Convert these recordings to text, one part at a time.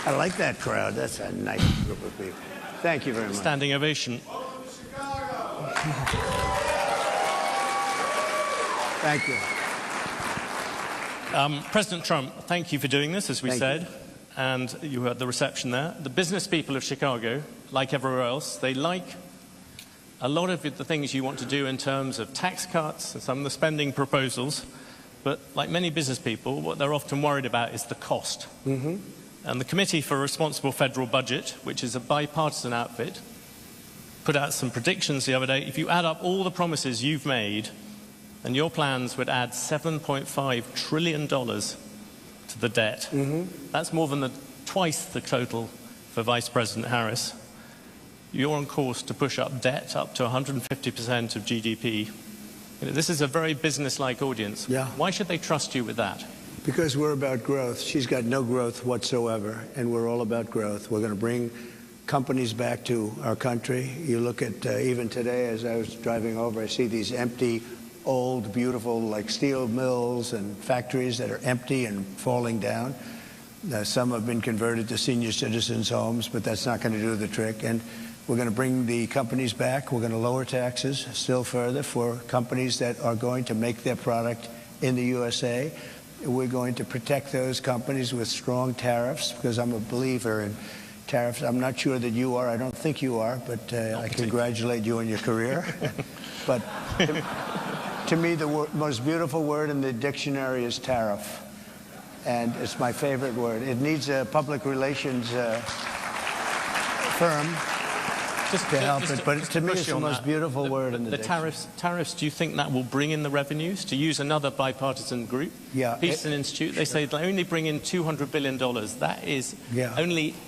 I like that crowd. That's a nice group of people. Thank you very much. Standing ovation. Thank you. President Trump, thank you for doing this, as we said. And you heard the reception there. The business people of Chicago, like everywhere else, they like a lot of the things you want to do in terms of tax cuts and some of the spending proposals. But like many business people, what they're often worried about is the cost. Mm-hmm. And the Committee for a Responsible Federal Budget, which is a bipartisan outfit, put out some predictions the other day. If you add up all the promises you've made, and your plans would add $7.5 trillion to the debt. Mm-hmm. That's more than twice the total for Vice President Harris. You're on course to push up debt up to 150% of GDP. You know, this is a very business-like audience. Yeah. Why should they trust you with that? Because we're about growth. She's got no growth whatsoever, and we're all about growth. We're going to bring companies back to our country. You look at, even today, as I was driving over, I see these empty, old, beautiful, like steel mills and factories that are empty and falling down. Some have been converted to senior citizens' homes, but that's not going to do the trick. And we're going to bring the companies back. We're going to lower taxes still further for companies that are going to make their product in the USA. We're going to protect those companies with strong tariffs, because I'm a believer in tariffs. I'm not sure that you are. I don't think you are, but I congratulate you on your career. But to me, the most beautiful word in the dictionary is tariff. And it's my favorite word. It needs a public relations firm to help it, but to me it's the most beautiful word in the dictionary. Tariffs, do you think that will bring in the revenues? To use another bipartisan group, yeah, Peterson Institute, they say they only bring in $200 billion. That is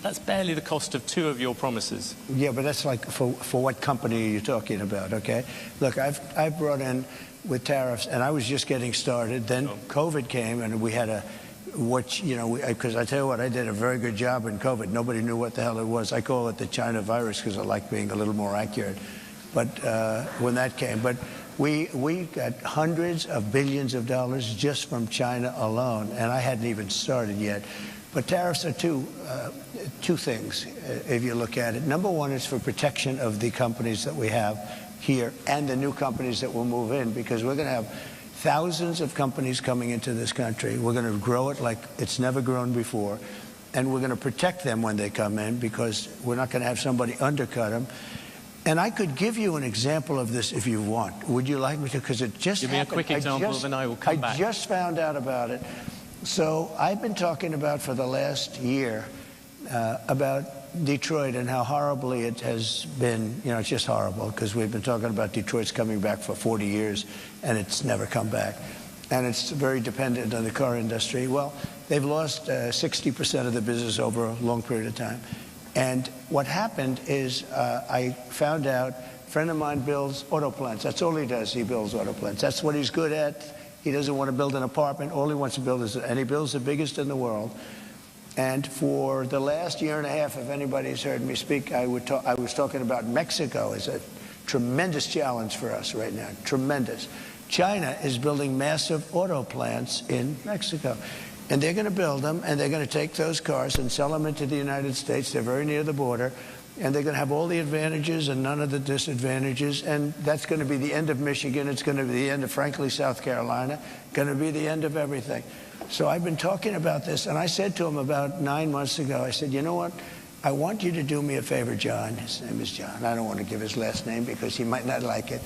that's barely the cost of 2 of your promises. Yeah, but that's like, for what company are you talking about, okay? Look, I've brought in with tariffs, and I was just getting started. Then COVID came, and we had because I tell you what, I did a very good job in COVID. Nobody knew what the hell it was. I call it the China virus because I like being a little more accurate. But when that came, but we got hundreds of billions of dollars just from China alone, and I hadn't even started yet. But tariffs are two things, if you look at it. Number one is for protection of the companies that we have here and the new companies that will move in, because we're going to have thousands of companies coming into this country. We're going to grow it like it's never grown before, and we're going to protect them when they come in, because we're not going to have somebody undercut them. And I could give you an example of this if you want. Would you like me to? Because it just happened. Give me a quick example, then I will come back. I just found out about it. So I've been talking about for the last year about Detroit and how horribly it has been. You know, it's just horrible, because we've been talking about Detroit's coming back for 40 years, and it's never come back. And it's very dependent on the car industry. Well, they've lost 60% of the business over a long period of time. And what happened is I found out a friend of mine builds auto plants. That's all he does. He builds auto plants. That's what he's good at. He doesn't want to build an apartment. All he wants to build is, and he builds the biggest in the world. And for the last year and a half, if anybody's heard me speak, I was talking about Mexico as a tremendous challenge for us right now, tremendous. China is building massive auto plants in Mexico. And they're going to build them, and they're going to take those cars and sell them into the United States. They're very near the border. And they're going to have all the advantages and none of the disadvantages. And that's going to be the end of Michigan. It's going to be the end of, frankly, South Carolina. Going to be the end of everything. So I've been talking about this, and I said to him about 9 months ago, I said, you know what? I want you to do me a favor, John. His name is John. I don't want to give his last name because he might not like it.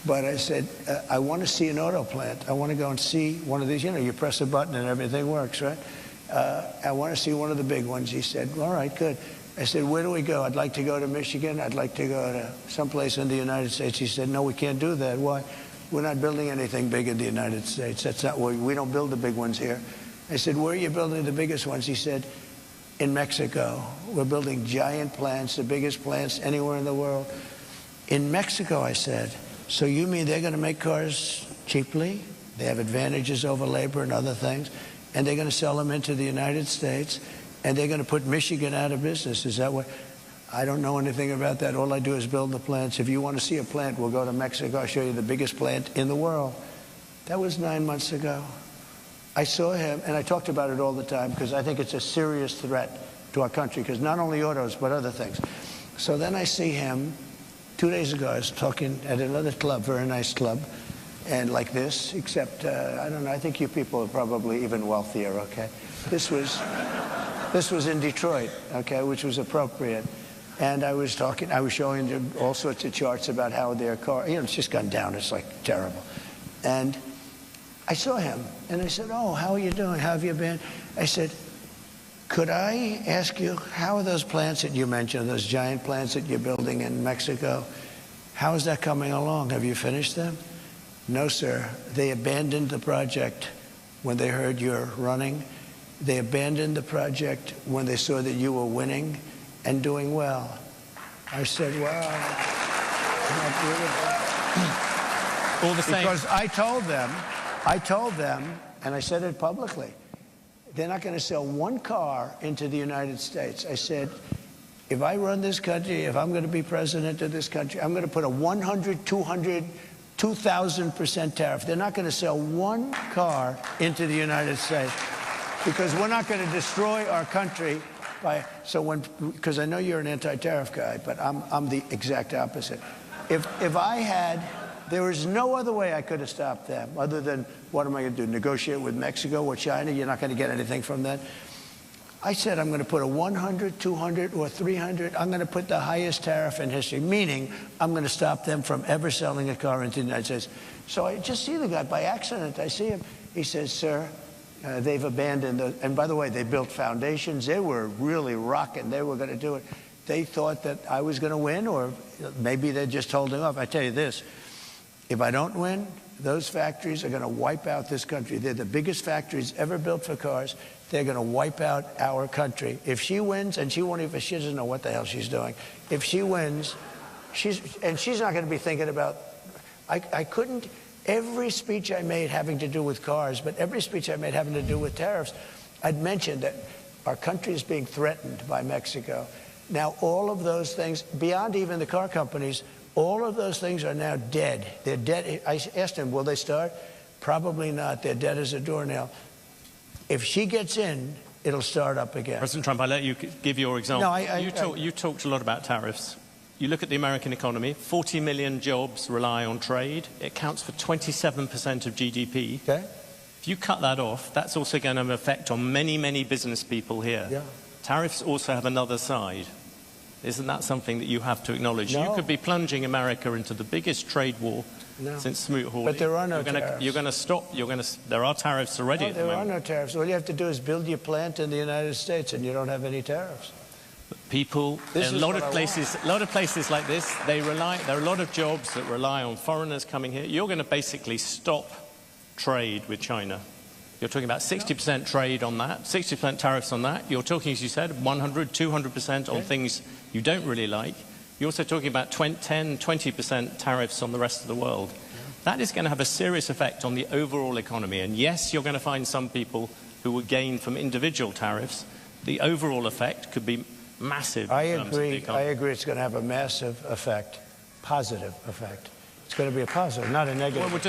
But I said, I want to see an auto plant. I want to go and see one of these. You know, you press a button and everything works, right? I want to see one of the big ones. He said, all right, good. I said, where do we go? I'd like to go to Michigan. I'd like to go to someplace in the United States. He said, no, we can't do that. Why? We're not building anything big in the United States. That's not where we don't build the big ones here. I said, where are you building the biggest ones? He said, in Mexico. We're building giant plants, the biggest plants anywhere in the world. In Mexico, I said, so you mean they're going to make cars cheaply? They have advantages over labor and other things, and they're going to sell them into the United States, and they're going to put Michigan out of business. Is that what? I don't know anything about that. All I do is build the plants. If you want to see a plant, we'll go to Mexico. I'll show you the biggest plant in the world. That was 9 months ago. I saw him, and I talked about it all the time because I think it's a serious threat to our country, because not only autos, but other things. So then I see him 2 days ago. I was talking at another club, very nice club, and like this, except, I don't know, I think you people are probably even wealthier, okay? This was in Detroit, okay, which was appropriate. And I was showing them all sorts of charts about how their car, it's just gone down. It's like terrible. And I saw him, and I said, oh, how are you doing? How have you been? I said, could I ask you, how are those plants that you mentioned, those giant plants that you're building in Mexico, how is that coming along? Have you finished them? No, sir. They abandoned the project when they heard you're running. They abandoned the project when they saw that you were winning and doing well. I said, wow, isn't that beautiful? All the same. Because I told them, and I said it publicly, they're not going to sell one car into the United States. I said, if I run this country, if I'm going to be president of this country, I'm going to put a 100, 200, 2,000% tariff. They're not going to sell one car into the United States because we're not going to destroy our country because I know you're an anti-tariff guy, but I'm the exact opposite. If I had, there was no other way I could have stopped them other than, what am I going to do, negotiate with Mexico or China? You're not going to get anything from that. I said I'm going to put a 100, 200, or 300. I'm going to put the highest tariff in history, meaning I'm going to stop them from ever selling a car into the United States. So I just see the guy by accident. I see him. He says, sir, they've abandoned and by the way, they built foundations. They were really rocking. They were going to do it. They thought that I was going to win, or maybe they're just holding off. I tell you this, if I don't win, those factories are going to wipe out this country. They're the biggest factories ever built for cars. They're going to wipe out our country. If she wins, and she doesn't know what the hell she's doing. If she wins, she's not going to be thinking about, I couldn't, every speech I made having to do with cars, but every speech I made having to do with tariffs, I'd mentioned that our country is being threatened by Mexico. Now, all of those things, beyond even the car companies, all of those things are now dead. They're dead. I asked him, will they start? Probably not. They're dead as a doornail. If she gets in, it'll start up again. President Trump, I'll let you give your example. No, you talked a lot about tariffs. You look at the American economy, 40 million jobs rely on trade. It counts for 27% of GDP. Okay. If you cut that off, that's also going to have an effect on many, many business people here. Yeah. Tariffs also have another side. Isn't that something that you have to acknowledge? No. You could be plunging America into the biggest trade war since Smoot-Hawley. But there are no tariffs. You're going to stop. There are tariffs already at the moment. There are no tariffs. All you have to do is build your plant in the United States, and you don't have any tariffs. People, a lot of places like this, there are a lot of jobs that rely on foreigners coming here. You're going to basically stop trade with China. You're talking about 60% trade on that, 60% tariffs on that. You're talking, as you said, 100, 200% on things you don't really like. You're also talking about 10, 20% tariffs on the rest of the world. That is going to have a serious effect on the overall economy. And yes, you're going to find some people who will gain from individual tariffs. The overall effect could be massive. I agree it's going to have a massive effect, positive effect. It's going to be a positive, not a negative. Well,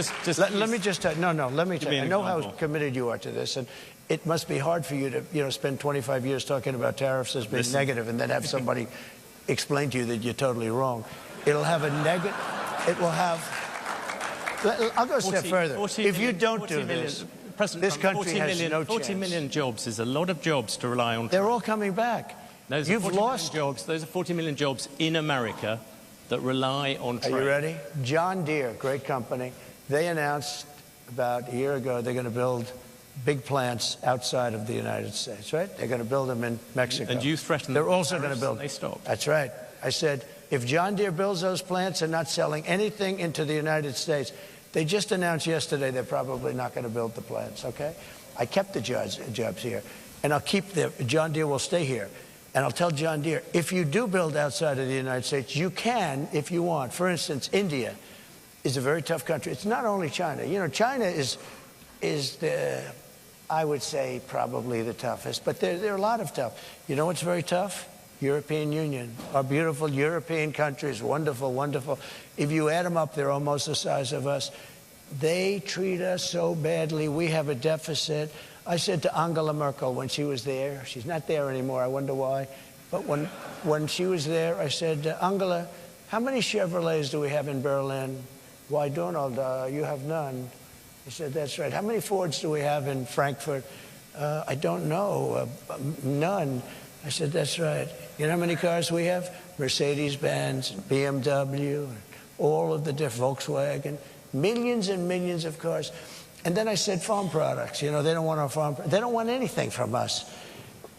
let me just tell you. No, let me tell you. I know how committed you are to this, and it must be hard for you to, spend 25 years talking about tariffs as being negative, and then have somebody explain to you that you're totally wrong. It'll have a negative. It will have. I'll go a step further. If you don't do this, this country has no chance. 40 million jobs is a lot of jobs to rely on. They're all coming back. You've lost jobs. Those are 40 million jobs in America that rely on trade. Are you ready? John Deere, great company. They announced about a year ago they're going to build big plants outside of the United States, right? They're going to build them in Mexico. And you threatened they're also going to build. They stopped. That's right. I said, if John Deere builds those plants and not selling anything into the United States, they just announced yesterday they're probably not going to build the plants, okay? I kept the jobs here, and I'll keep John Deere will stay here. And I'll tell John Deere, if you do build outside of the United States, you can if you want. For instance, India is a very tough country. It's not only China. China is I would say, probably the toughest. But there are a lot of tough. You know what's very tough? European Union. Our beautiful European countries, wonderful, wonderful. If you add them up, they're almost the size of us. They treat us so badly. We have a deficit. I said to Angela Merkel when she was there, she's not there anymore, I wonder why, but when she was there, I said, Angela, how many Chevrolets do we have in Berlin? Why, Donald, you have none. He said, that's right. How many Fords do we have in Frankfurt? I don't know, none. I said, that's right. You know how many cars we have? Mercedes-Benz, BMW, all of the different Volkswagen, millions and millions of cars. And then I said farm products. You know, they don't want our farm, they don't want anything from us.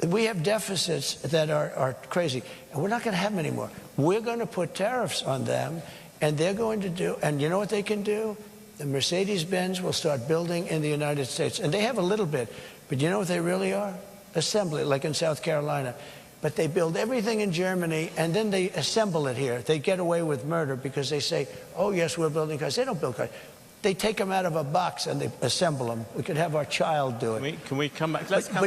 We have deficits that are crazy, and we're not going to have them anymore. We're going to put tariffs on them, and they're going to do, and you know what they can do? The Mercedes-Benz will start building in the United States, and they have a little bit, but you know what they really are? Assembly, like in South Carolina. But they build everything in Germany, and then they assemble it here. They get away with murder because they say, oh, yes, we're building cars. They don't build cars. They take them out of a box and they assemble them. We could have our child do it. Can we come back? Let's come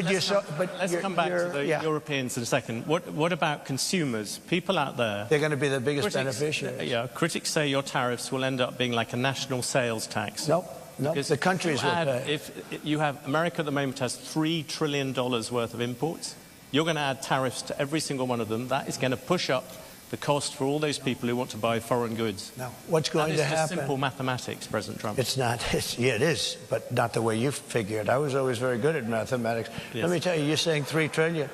back to the Europeans in a second. What about consumers? People out there. They're going to be the biggest beneficiaries. Yeah, critics say your tariffs will end up being like a national sales tax. Nope. The countries will pay. If you have America at the moment has $3 trillion worth of imports, you're going to add tariffs to every single one of them. That is going to push up the cost for all those people who want to buy foreign goods. Now, what's going to happen? That is just simple mathematics, President Trump. It's not. Yeah, it is, but not the way you figure it. I was always very good at mathematics. Yes. Let me tell you, you're saying $3 trillion.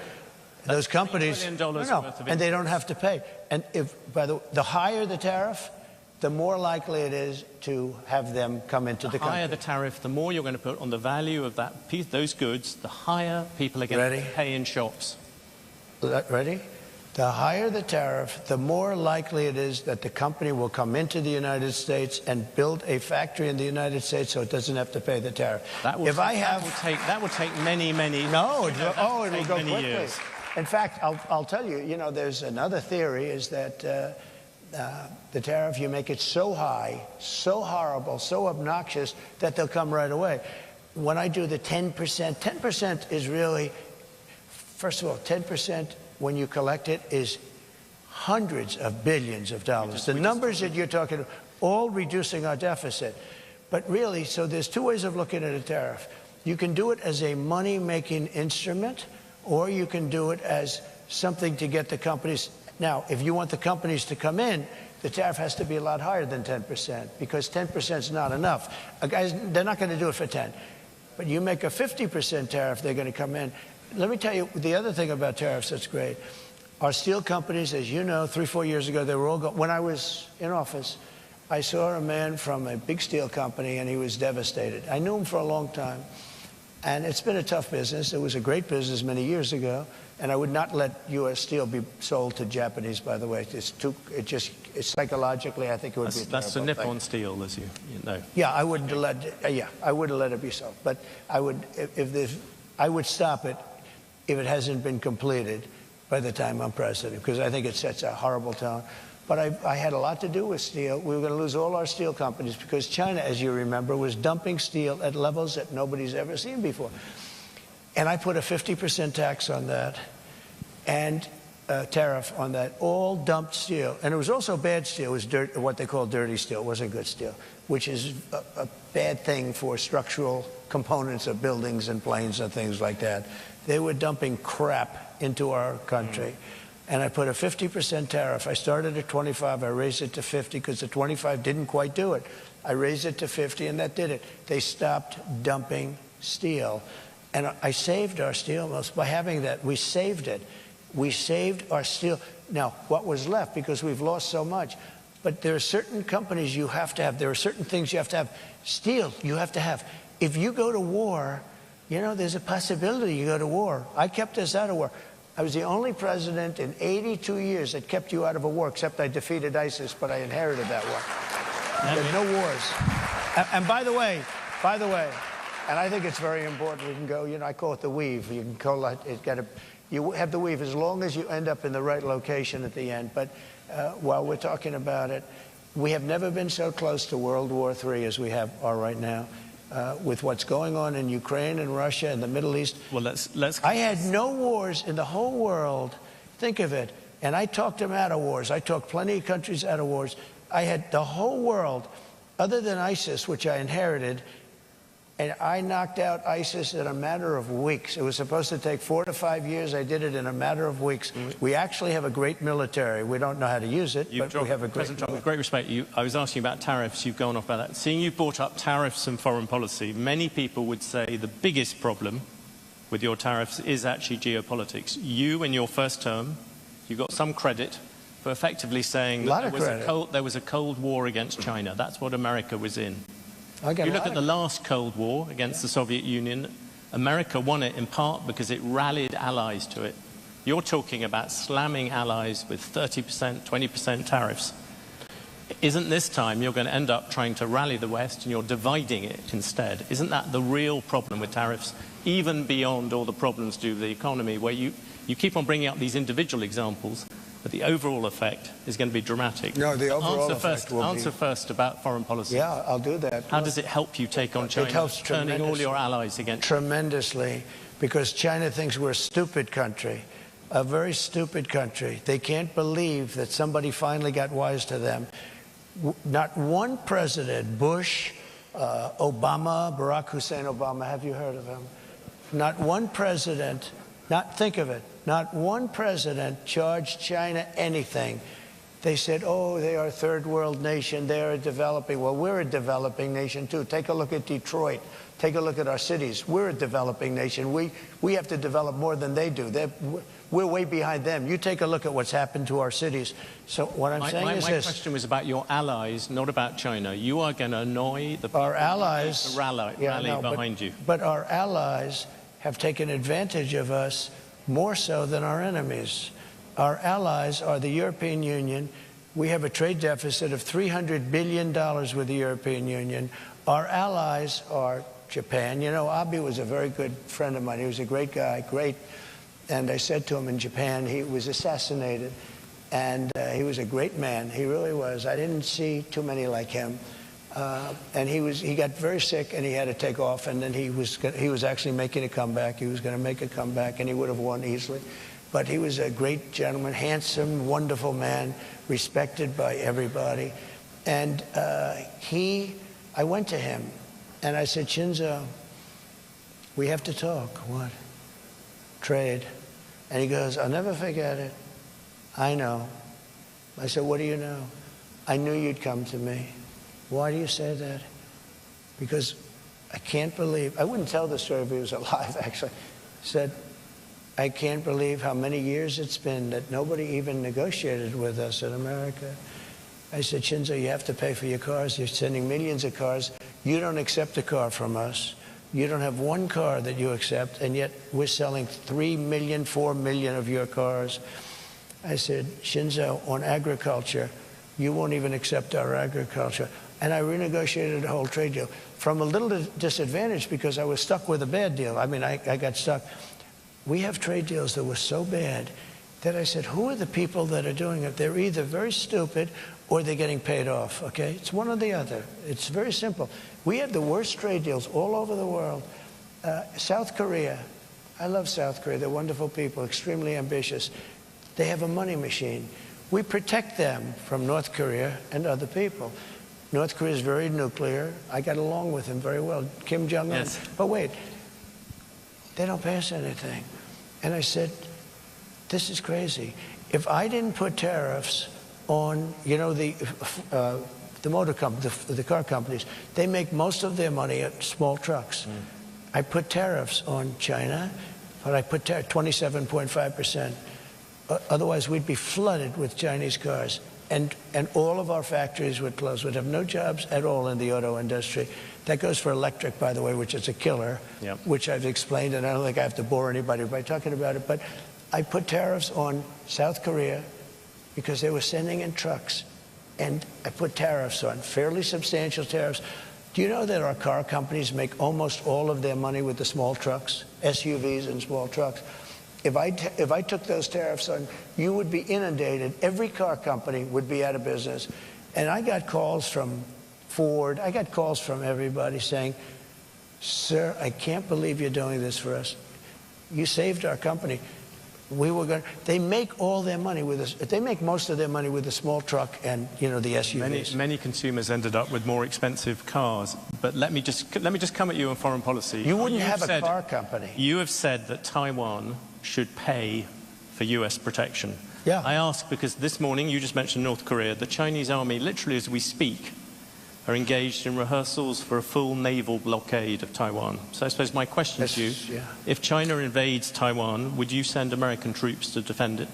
Those companies, $3 trillion worth of and they don't have to pay. And if, by the higher the tariff, the more likely it is to have them come into the country. The higher the tariff, the more you're going to put on the value of that piece, those goods, the higher people are going to pay in shops. Ready? The higher the tariff, the more likely it is that the company will come into the United States and build a factory in the United States so it doesn't have to pay the tariff. That will take many. No, it will go quickly. Years. In fact, I'll tell you, you know, there's another theory is that the tariff, you make it so high, so horrible, so obnoxious that they'll come right away. When I do the 10%, 10% is really, first of all, 10%, when you collect it, is hundreds of billions of dollars. The numbers that you're talking about, all reducing our deficit. But really, so there's two ways of looking at a tariff. You can do it as a money-making instrument, or you can do it as something to get the companies. Now, if you want the companies to come in, the tariff has to be a lot higher than 10%, because 10% is not enough. Guys, they're not going to do it for 10. But you make a 50% tariff, they're going to come in. Let me tell you the other thing about tariffs that's great. Our steel companies, as you know, 3-4 years ago, they were all when I was in office, I saw a man from a big steel company, and he was devastated. I knew him for a long time, and it's been a tough business. It was a great business many years ago, and I would not let U.S. steel be sold to Japanese, by the way. It's psychologically, I think it would be a That's the Nippon Steel, as you know. Yeah, I wouldn't let it be sold. But I would, I would stop it if it hasn't been completed by the time I'm president, because I think it sets a horrible tone. But I had a lot to do with steel. We were going to lose all our steel companies because China, as you remember, was dumping steel at levels that nobody's ever seen before. And I put a 50% tax on that and a tariff on that, all dumped steel. And it was also bad steel. It was what they call dirty steel. It wasn't good steel, which is a bad thing for structural components of buildings and planes and things like that. They were dumping crap into our country. And I put a 50% tariff. I started at 25. I raised it to 50 because the 25 didn't quite do it. I raised it to 50, and that did it. They stopped dumping steel. And I saved our steel mills by having that. We saved it. We saved our steel. Now, what was left, because we've lost so much, but there are certain companies you have to have. There are certain things you have to have. Steel, you have to have. If you go to war, you know, there's a possibility you go to war. I kept us out of war. I was the only president in 82 years that kept you out of a war, except I defeated ISIS, but I inherited that war. There's no wars. And by the way, and I think it's very important, we can go, you know, I call it the weave. You can call it, you have the weave as long as you end up in the right location at the end. But while we're talking about it, we have never been so close to World War III as we are right now. With what's going on in Ukraine and Russia and the Middle East. Well, let's. I had no wars in the whole world. Think of it. And I talked them out of wars. I talked plenty of countries out of wars. I had the whole world, other than ISIS, which I inherited, and I knocked out ISIS in a matter of weeks. It was supposed to take 4 to 5 years. I did it in a matter of weeks. We actually have a great military. We don't know how to use it, but we have a great President Trump, with great respect, I was asking about tariffs. You've gone off about that. Seeing you brought up tariffs and foreign policy, many people would say the biggest problem with your tariffs is actually geopolitics. You, in your first term, you got some credit for effectively saying that there was a Cold War against China. That's what America was in. You look at the last Cold War against the Soviet Union, America won it in part because it rallied allies to it. You're talking about slamming allies with 30%, 20% tariffs. Isn't this time you're going to end up trying to rally the West and you're dividing it instead? Isn't that the real problem with tariffs, even beyond all the problems to do with the economy, where you keep on bringing up these individual examples, but the overall effect is going to be dramatic? No, the overall effect will be... Answer first about foreign policy. Yeah, I'll do that. How does it help you take on China? It helps turning all your allies against you? Tremendously, because China thinks we're a stupid country, a very stupid country. They can't believe that somebody finally got wise to them. Not one president, Bush, Obama, Barack Hussein Obama, have you heard of him? Not one president, think of it, not one president charged China anything. They said, oh, they are a third world nation, they are developing. Well, we're a developing nation too. Take a look at Detroit. Take a look at our cities. We're a developing nation. We have to develop more than they do. We're way behind them. You take a look at what's happened to our cities. So what I'm saying is this. My question was about your allies, not about China. You are going to annoy the people our allies, to rally behind you. But our allies have taken advantage of us more so than our enemies. Our allies are the European Union. We have a trade deficit of $300 billion with the European Union. Our allies are Japan. You know, Abe was a very good friend of mine. He was a great guy, great. And I said to him in Japan, he was assassinated. And he was a great man. He really was. I didn't see too many like him. And he got very sick and he had to take off. And then he was actually making a comeback. He was going to make a comeback and he would have won easily. But he was a great gentleman, handsome, wonderful man, respected by everybody. And I went to him and I said, Shinzo, we have to talk. What? Trade. And he goes, I'll never forget it. I know. I said, what do you know? I knew you'd come to me. Why do you say that? Because I can't believe, I wouldn't tell the story if he was alive, actually. He said, I can't believe how many years it's been that nobody even negotiated with us in America. I said, Shinzo, you have to pay for your cars. You're sending millions of cars. You don't accept a car from us. You don't have one car that you accept, and yet we're selling 3 million, 4 million of your cars. I said, Shinzo, on agriculture, you won't even accept our agriculture. And I renegotiated the whole trade deal from a little disadvantage because I was stuck with a bad deal. I mean, I got stuck. We have trade deals that were so bad that I said, who are the people that are doing it? They're either very stupid or they're getting paid off, okay? It's one or the other. It's very simple. We have the worst trade deals all over the world. South Korea, I love South Korea. They're wonderful people, extremely ambitious. They have a money machine. We protect them from North Korea and other people. North Korea is very nuclear. I got along with him very well, Kim Jong-un. Yes. But wait, they don't pay us anything. And I said, this is crazy. If I didn't put tariffs on, you know, the motor companies, the car companies, they make most of their money at small trucks. I put tariffs on China, but I put 27.5%. Otherwise, we'd be flooded with Chinese cars. And all of our factories would close. We'd have no jobs at all in the auto industry. That goes for electric, by the way, which is a killer, which I've explained, and I don't think I have to bore anybody by talking about it. But I put tariffs on South Korea because they were sending in trucks. And I put tariffs on, fairly substantial tariffs. Do you know that our car companies make almost all of their money with the small trucks, SUVs and small trucks? If I took those tariffs on, you would be inundated. Every car company would be out of business. And I got calls from Ford. I got calls from everybody saying, sir, I can't believe you're doing this for us. You saved our company. They make all their money with this. They make most of their money with the small truck and, the SUVs. Many consumers ended up with more expensive cars. But let me just come at you on foreign policy. You wouldn't have a car company. You have said that Taiwan should pay for US protection. Yeah. I ask because this morning you just mentioned North Korea. The Chinese army, literally as we speak, are engaged in rehearsals for a full naval blockade of Taiwan. So I suppose my question to you, if China invades Taiwan, would you send American troops to defend it?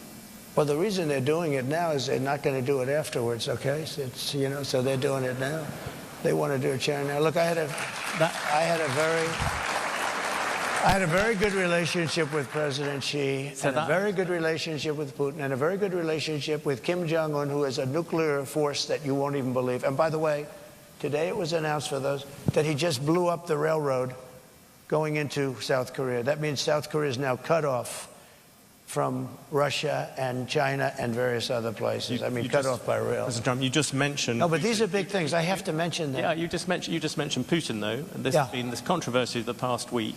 Well, the reason they're doing it now is they're not going to do it afterwards, okay? So, so they're doing it now. They want to do it China now. Look, I had a very good relationship with President Xi, and a very good relationship with Putin, and a very good relationship with Kim Jong-un, who has a nuclear force that you won't even believe. And by the way, today it was announced for those that he just blew up the railroad going into South Korea. That means South Korea is now cut off from Russia and China and various other places. Cut off by rail. Mr. Trump, you just mentioned... No, but these are big things. I have to mention them. Yeah, you just mentioned Putin, though, and this has been this controversy of the past week.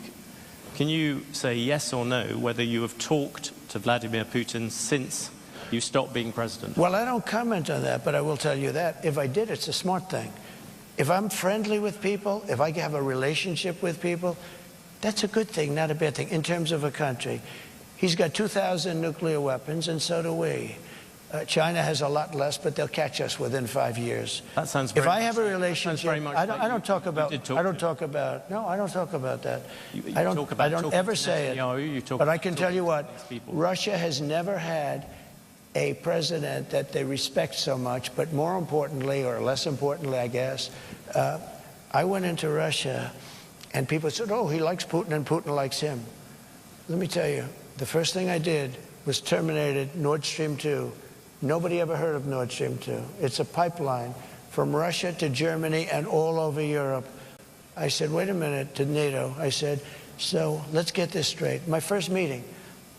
Can you say yes or no whether you have talked to Vladimir Putin since you stopped being president? Well, I don't comment on that, but I will tell you that. If I did, it's a smart thing. If I'm friendly with people, if I have a relationship with people, that's a good thing, not a bad thing, in terms of a country. He's got 2,000 nuclear weapons, and so do we. China has a lot less, but they'll catch us within 5 years. That sounds very If I have a relationship, I don't talk about that. I don't talk about that. I don't ever say it. But I can tell you what, Russia has never had a president that they respect so much, but more importantly, or less importantly, I guess, I went into Russia and people said, oh, he likes Putin and Putin likes him. Let me tell you, the first thing I did was terminated Nord Stream 2. Nobody ever heard of Nord Stream 2. It's a pipeline from Russia to Germany and all over Europe. I said, wait a minute, to NATO. I said, so let's get this straight. My first meeting,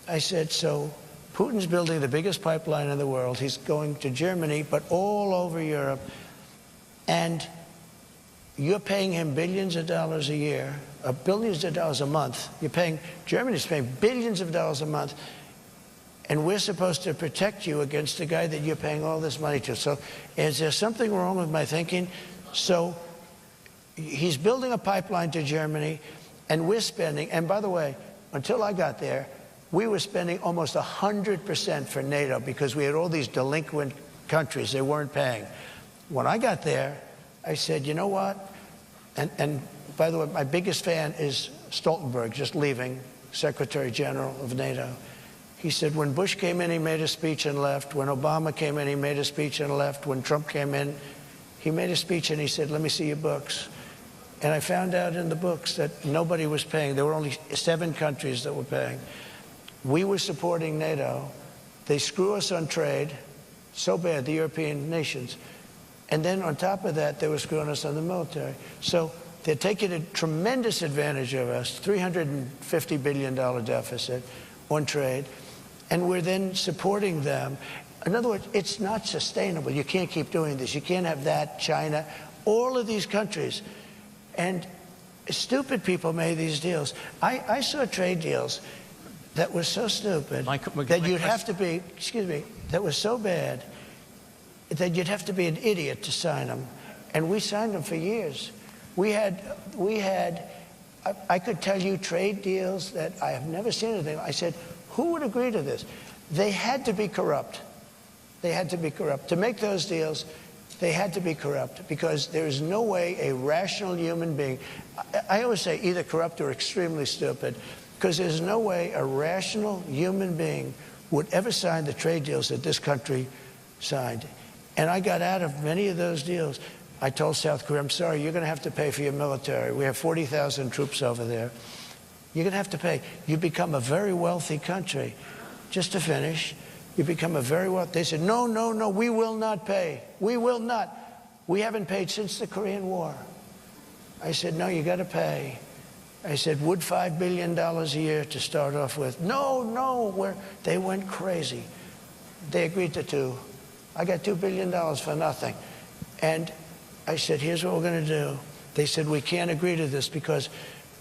I said, so Putin's building the biggest pipeline in the world. He's going to Germany, but all over Europe. And you're paying him billions of dollars a year, billions of dollars a month. Germany's paying billions of dollars a month. And we're supposed to protect you against the guy that you're paying all this money to. So is there something wrong with my thinking? So he's building a pipeline to Germany, and we're spending, and by the way, until I got there, we were spending almost 100% for NATO because we had all these delinquent countries. They weren't paying. When I got there, I said, you know what? And by the way, my biggest fan is Stoltenberg, just leaving, Secretary General of NATO. He said, when Bush came in, he made a speech and left. When Obama came in, he made a speech and left. When Trump came in, he made a speech and he said, let me see your books. And I found out in the books that nobody was paying. There were only 7 countries that were paying. We were supporting NATO. They screw us on trade so bad, the European nations. And then on top of that, they were screwing us on the military. So they're taking a tremendous advantage of us, $350 billion deficit on trade. And we're then supporting them. In other words, it's not sustainable. You can't keep doing this. You can't have that, China, all of these countries. And stupid people made these deals. I saw trade deals that were so stupid that you'd have to be, that was so bad that you'd have to be an idiot to sign them. And we signed them for years. I could tell you trade deals that I have never seen anything. I said, who would agree to this? They had to be corrupt. They had to be corrupt. To make those deals, they had to be corrupt because there is no way a rational human being, I always say either corrupt or extremely stupid, because there's no way a rational human being would ever sign the trade deals that this country signed. And I got out of many of those deals. I told South Korea, I'm sorry, you're going to have to pay for your military. We have 40,000 troops over there. You're going to have to pay. You become a very wealthy country. Just to finish, you become a very wealthy. They said, no, no, no, we will not pay. We will not. We haven't paid since the Korean War. I said, no, you got to pay. I said, would $5 billion a year to start off with? No, no. They went crazy. They agreed to 2. I got $2 billion for nothing. And I said, here's what we're going to do. They said, we can't agree to this because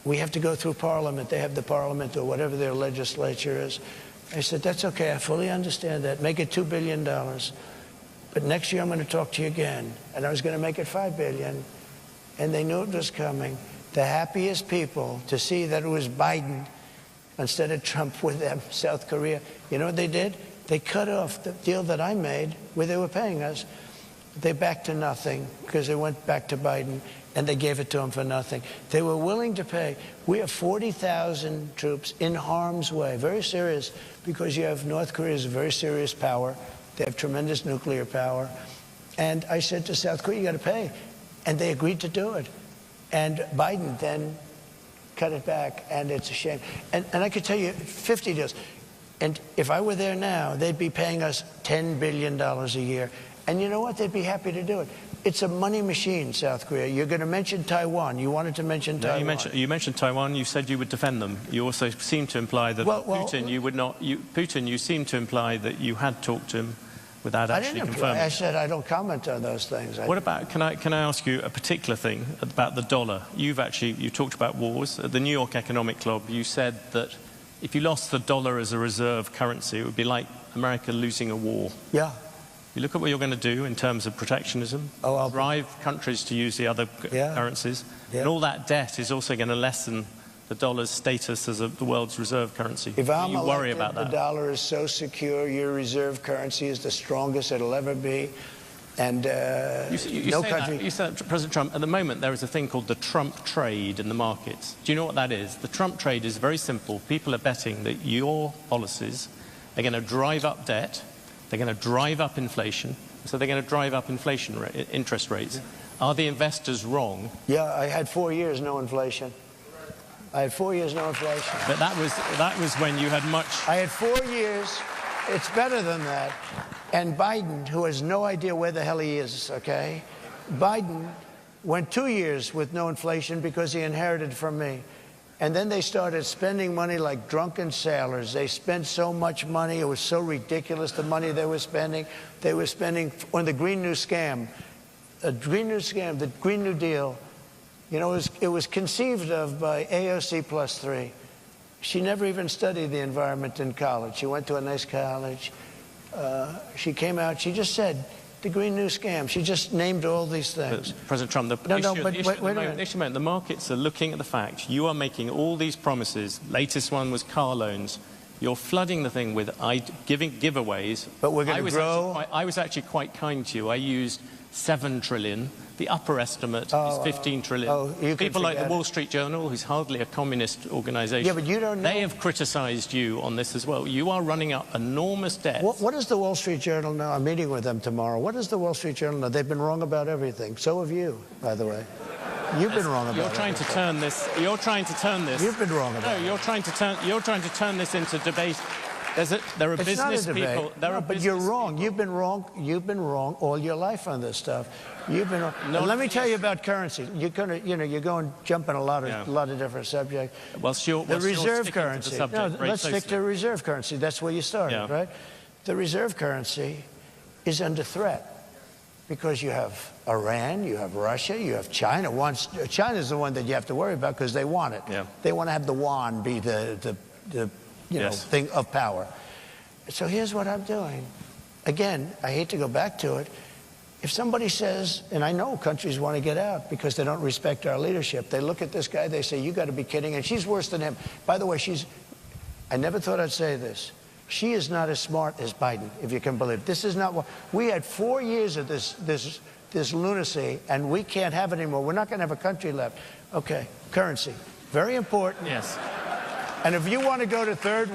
we have to go through Parliament. They have the Parliament or whatever their legislature is. I said, that's okay, I fully understand that. Make it $2 billion. But next year I'm going to talk to you again. And I was going to make it $5 billion. And they knew it was coming. The happiest people to see that it was Biden instead of Trump with them, South Korea. You know what they did? They cut off the deal that I made where they were paying us. They backed to nothing because they went back to Biden, and they gave it to him for nothing. They were willing to pay. We have 40,000 troops in harm's way, very serious, because you have North Korea is a very serious power. They have tremendous nuclear power. And I said to South Korea, you got to pay. And they agreed to do it. And Biden then cut it back, and it's a shame. And I could tell you 50 deals. And if I were there now, they'd be paying us $10 billion a year. And you know what? They'd be happy to do it. It's a money machine, South Korea. You're going to mention Taiwan. You wanted to mention Taiwan. You mentioned Taiwan. You said you would defend them. You also seemed to imply that Putin, you would not. Putin, you seemed to imply that you had talked to him without actually confirming. I said I don't comment on those things. What about? Can I ask you a particular thing about the dollar? You talked about wars at the New York Economic Club. You said that if you lost the dollar as a reserve currency, it would be like America losing a war. Yeah. You look at what you're going to do in terms of protectionism, drive countries to use the other currencies, and all that debt is also going to lessen the dollar's status as the world's reserve currency. If I'm you worry about that? The dollar is so secure, your reserve currency is the strongest it'll ever be. And no country... You said, President Trump, at the moment there is a thing called the Trump trade in the markets. Do you know what that is? The Trump trade is very simple. People are betting that your policies are going to drive up debt, they're going to drive up inflation, so they're going to drive up interest rates. Yeah. Are the investors wrong? Yeah, I had 4 years no inflation. I had 4 years no inflation. But that was when you had much... I had 4 years. It's better than that. And Biden, who has no idea where the hell he is, okay? Biden went 2 years with no inflation because he inherited from me. And then they started spending money like drunken sailors. They spent so much money. It was so ridiculous, the money they were spending. They were spending on the Green New Scam. The Green New Scam, the Green New Deal, you know, it was conceived of by AOC +3. She never even studied the environment in college. She went to a nice college. She came out, she just said, the Green New Scam. She just named all these things. But President Trump, the markets are looking at the fact you are making all these promises. Latest one was car loans. You're flooding the thing with giving giveaways. But we're going to grow. I was actually quite kind to you. I used 7 trillion. The upper estimate is 15 trillion. People like the Wall Street Journal, who's hardly a communist organization, yeah, but you don't know. They have criticized you on this as well. You are running up enormous debt. What does the Wall Street Journal know? I'm meeting with them tomorrow. What does the Wall Street Journal know? They've been wrong about everything. So have you, by the way. You've been wrong about You're trying to turn this. You're trying to turn this. You've been wrong about it. No, you're trying to turn this into debate. There are business people. But you're wrong. You've been wrong. You've been wrong all your life on this stuff. You've been wrong. No, let me tell you about currency. You're going jumping a lot of different subjects. The reserve currency. Let's stick to reserve currency. That's where you started, right? The reserve currency is under threat because you have Iran, you have Russia, you have China. China's the one that you have to worry about because they want it. Yeah. They want to have the yuan be the thing of power. So here's what I'm doing. Again, I hate to go back to it. If somebody says, and I know countries want to get out because they don't respect our leadership, they look at this guy, they say, you got to be kidding, and she's worse than him. By the way, I never thought I'd say this. She is not as smart as Biden, if you can believe it. This is not what, we had 4 years of this lunacy, and we can't have it anymore. We're not going to have a country left. Okay, currency, very important. Yes. And if you want to go to third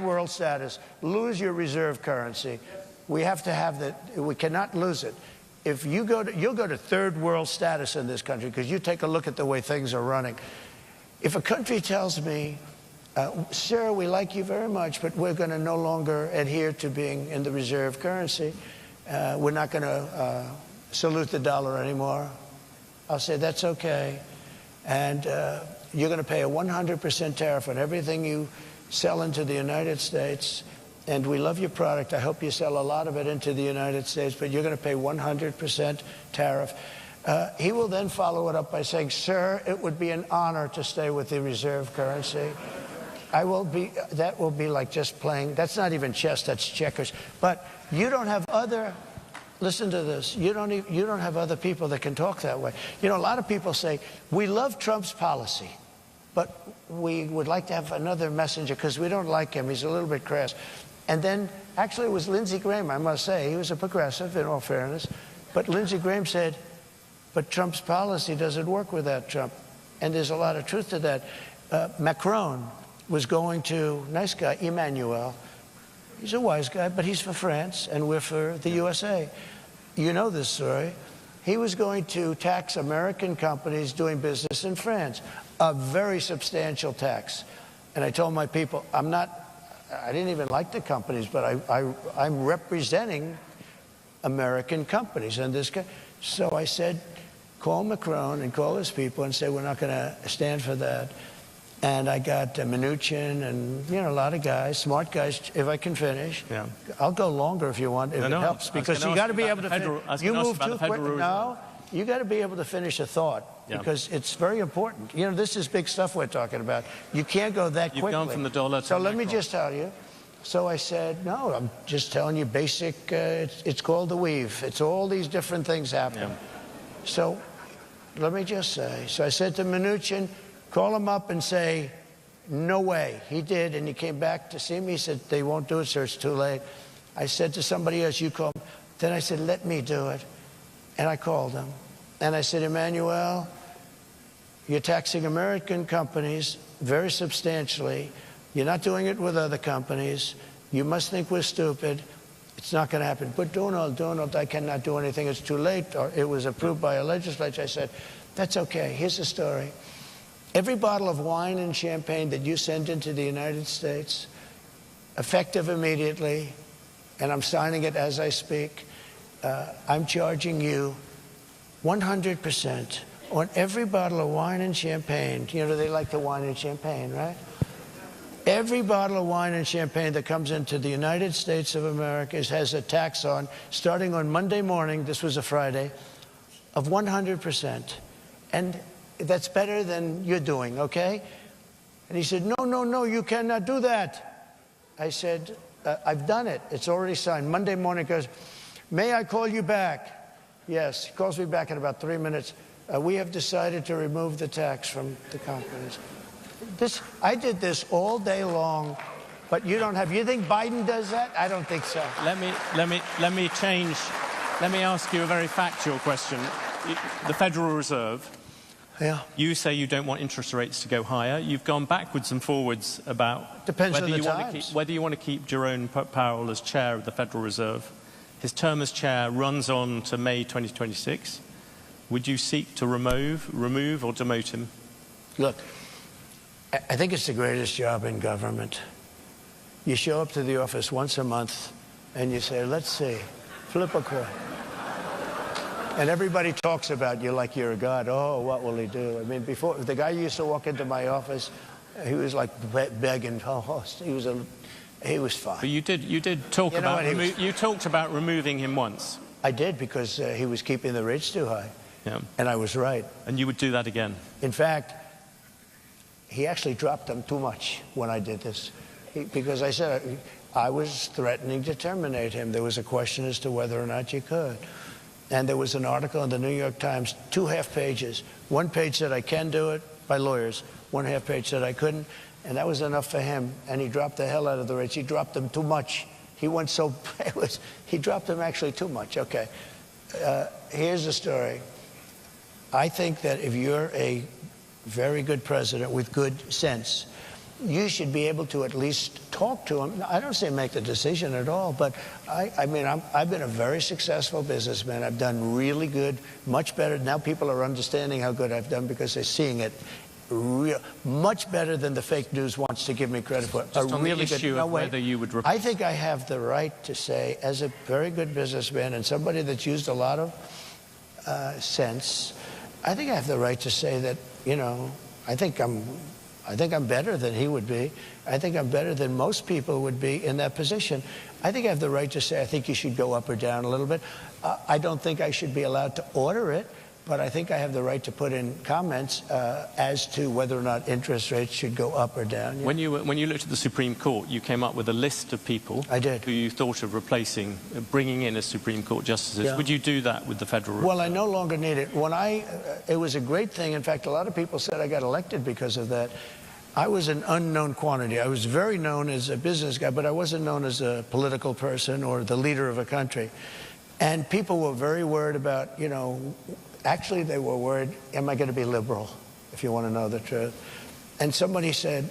world status, lose your reserve currency. We have to have that. We cannot lose it. If you you'll go to third world status in this country because you take a look at the way things are running. If a country tells me, sir, we like you very much, but we're going to no longer adhere to being in the reserve currency. We're not going to salute the dollar anymore. I'll say that's okay. And you're going to pay a 100% tariff on everything you sell into the United States. And we love your product. I hope you sell a lot of it into the United States, but you're going to pay 100% tariff. He will then follow it up by saying, sir, it would be an honor to stay with the reserve currency. I will be, that will be like just playing, that's not even chess, that's checkers. But you don't have other, listen to this, you don't have other people that can talk that way. You know, a lot of people say, we love Trump's policy, but we would like to have another messenger because we don't like him, he's a little bit crass. And then, actually it was Lindsey Graham, I must say, he was a progressive in all fairness, but Lindsey Graham said, but Trump's policy doesn't work without Trump. And there's a lot of truth to that. Macron was going to, nice guy, Emmanuel. He's a wise guy, but he's for France, and we're for the USA. You know this story. He was going to tax American companies doing business in France, a very substantial tax. And I told my people, I didn't even like the companies, but I'm representing American companies. And this guy, so I said, call Macron and call his people and say, we're not going to stand for that. And I got Mnuchin and, you know, a lot of guys, smart guys, if I can finish. Yeah. I'll go longer if you want, if it helps. Because you got to be able to finish. You move too quick. No, you got to be able to finish a thought because it's very important. You know, this is big stuff we're talking about. You can't go that quickly. You've gone from the dollar to So let me just tell you. So I said, no, I'm just telling you basic, it's called the weave. It's all these different things happen. Yeah. So let me just say, so I said to Mnuchin, call him up and say, no way. He did, and he came back to see me. He said, they won't do it, sir, it's too late. I said to somebody else, you call him. Then I said, let me do it. And I called him. And I said, Emmanuel, you're taxing American companies very substantially. You're not doing it with other companies. You must think we're stupid. It's not going to happen. But Donald, I cannot do anything. It's too late. Or it was approved by a legislature. I said, that's okay. Here's the story. Every bottle of wine and champagne that you send into the United States, effective immediately, and I'm signing it as I speak, I'm charging you 100% on every bottle of wine and champagne. You know, they like the wine and champagne, right? Every bottle of wine and champagne that comes into the United States of America has a tax on, starting on Monday morning, this was a Friday, of 100%. And that's better than you're doing, okay? And he said, no, you cannot do that. I said, I've done it. It's already signed. Monday morning, he goes, may I call you back? Yes, he calls me back in about 3 minutes. We have decided to remove the tax from the companies. I did this all day long, but you don't have. You think Biden does that? I don't think so. Let me change. Let me ask you a very factual question. The Federal Reserve. Yeah. You say you don't want interest rates to go higher. You've gone backwards and forwards about whether you want to keep Jerome Powell as chair of the Federal Reserve. His term as chair runs on to May 2026. Would you seek to remove or demote him? Look, I think it's the greatest job in government. You show up to the office once a month and you say, let's see, flip a coin. And everybody talks about you like you're a god. Oh, what will he do? I mean, before, the guy used to walk into my office, he was like begging. Oh, he was fine. But you did talk about, you talked about removing him once. I did, because he was keeping the rates too high. Yeah. And I was right. And you would do that again? In fact, he actually dropped them too much when I did this. Because I said I was threatening to terminate him. There was a question as to whether or not you could. And there was an article in the New York Times, 2 half pages. 1 page said I can do it by lawyers. 1 half page said I couldn't. And that was enough for him. And he dropped the hell out of the rates. He dropped them too much. He went so, he dropped them actually too much. Okay. Here's the story. I think that if you're a very good president with good sense, you should be able to at least talk to him. I don't say make the decision at all, but I mean, I've been a very successful businessman. I've done really good, much better. Now people are understanding how good I've done because they're seeing it much better than the fake news wants to give me credit for. Just on really the issue of whether you would... I think I have the right to say, as a very good businessman and somebody that's used a lot of sense, I think I have the right to say that, you know, I think I'm better than he would be. I think I'm better than most people would be in that position. I think I have the right to say I think you should go up or down a little bit. I don't think I should be allowed to order it, but I think I have the right to put in comments as to whether or not interest rates should go up or down. Yeah. When you looked at the Supreme Court, you came up with a list of people I did. who you thought of replacing, bringing in as Supreme Court justices. Yeah. Would you do that with the Federal Reserve? Well, I no longer need it. It was a great thing. In fact, a lot of people said I got elected because of that. I was an unknown quantity. I was very known as a business guy, but I wasn't known as a political person or the leader of a country. And people were very worried about, actually they were worried, am I going to be liberal, if you want to know the truth? And somebody said,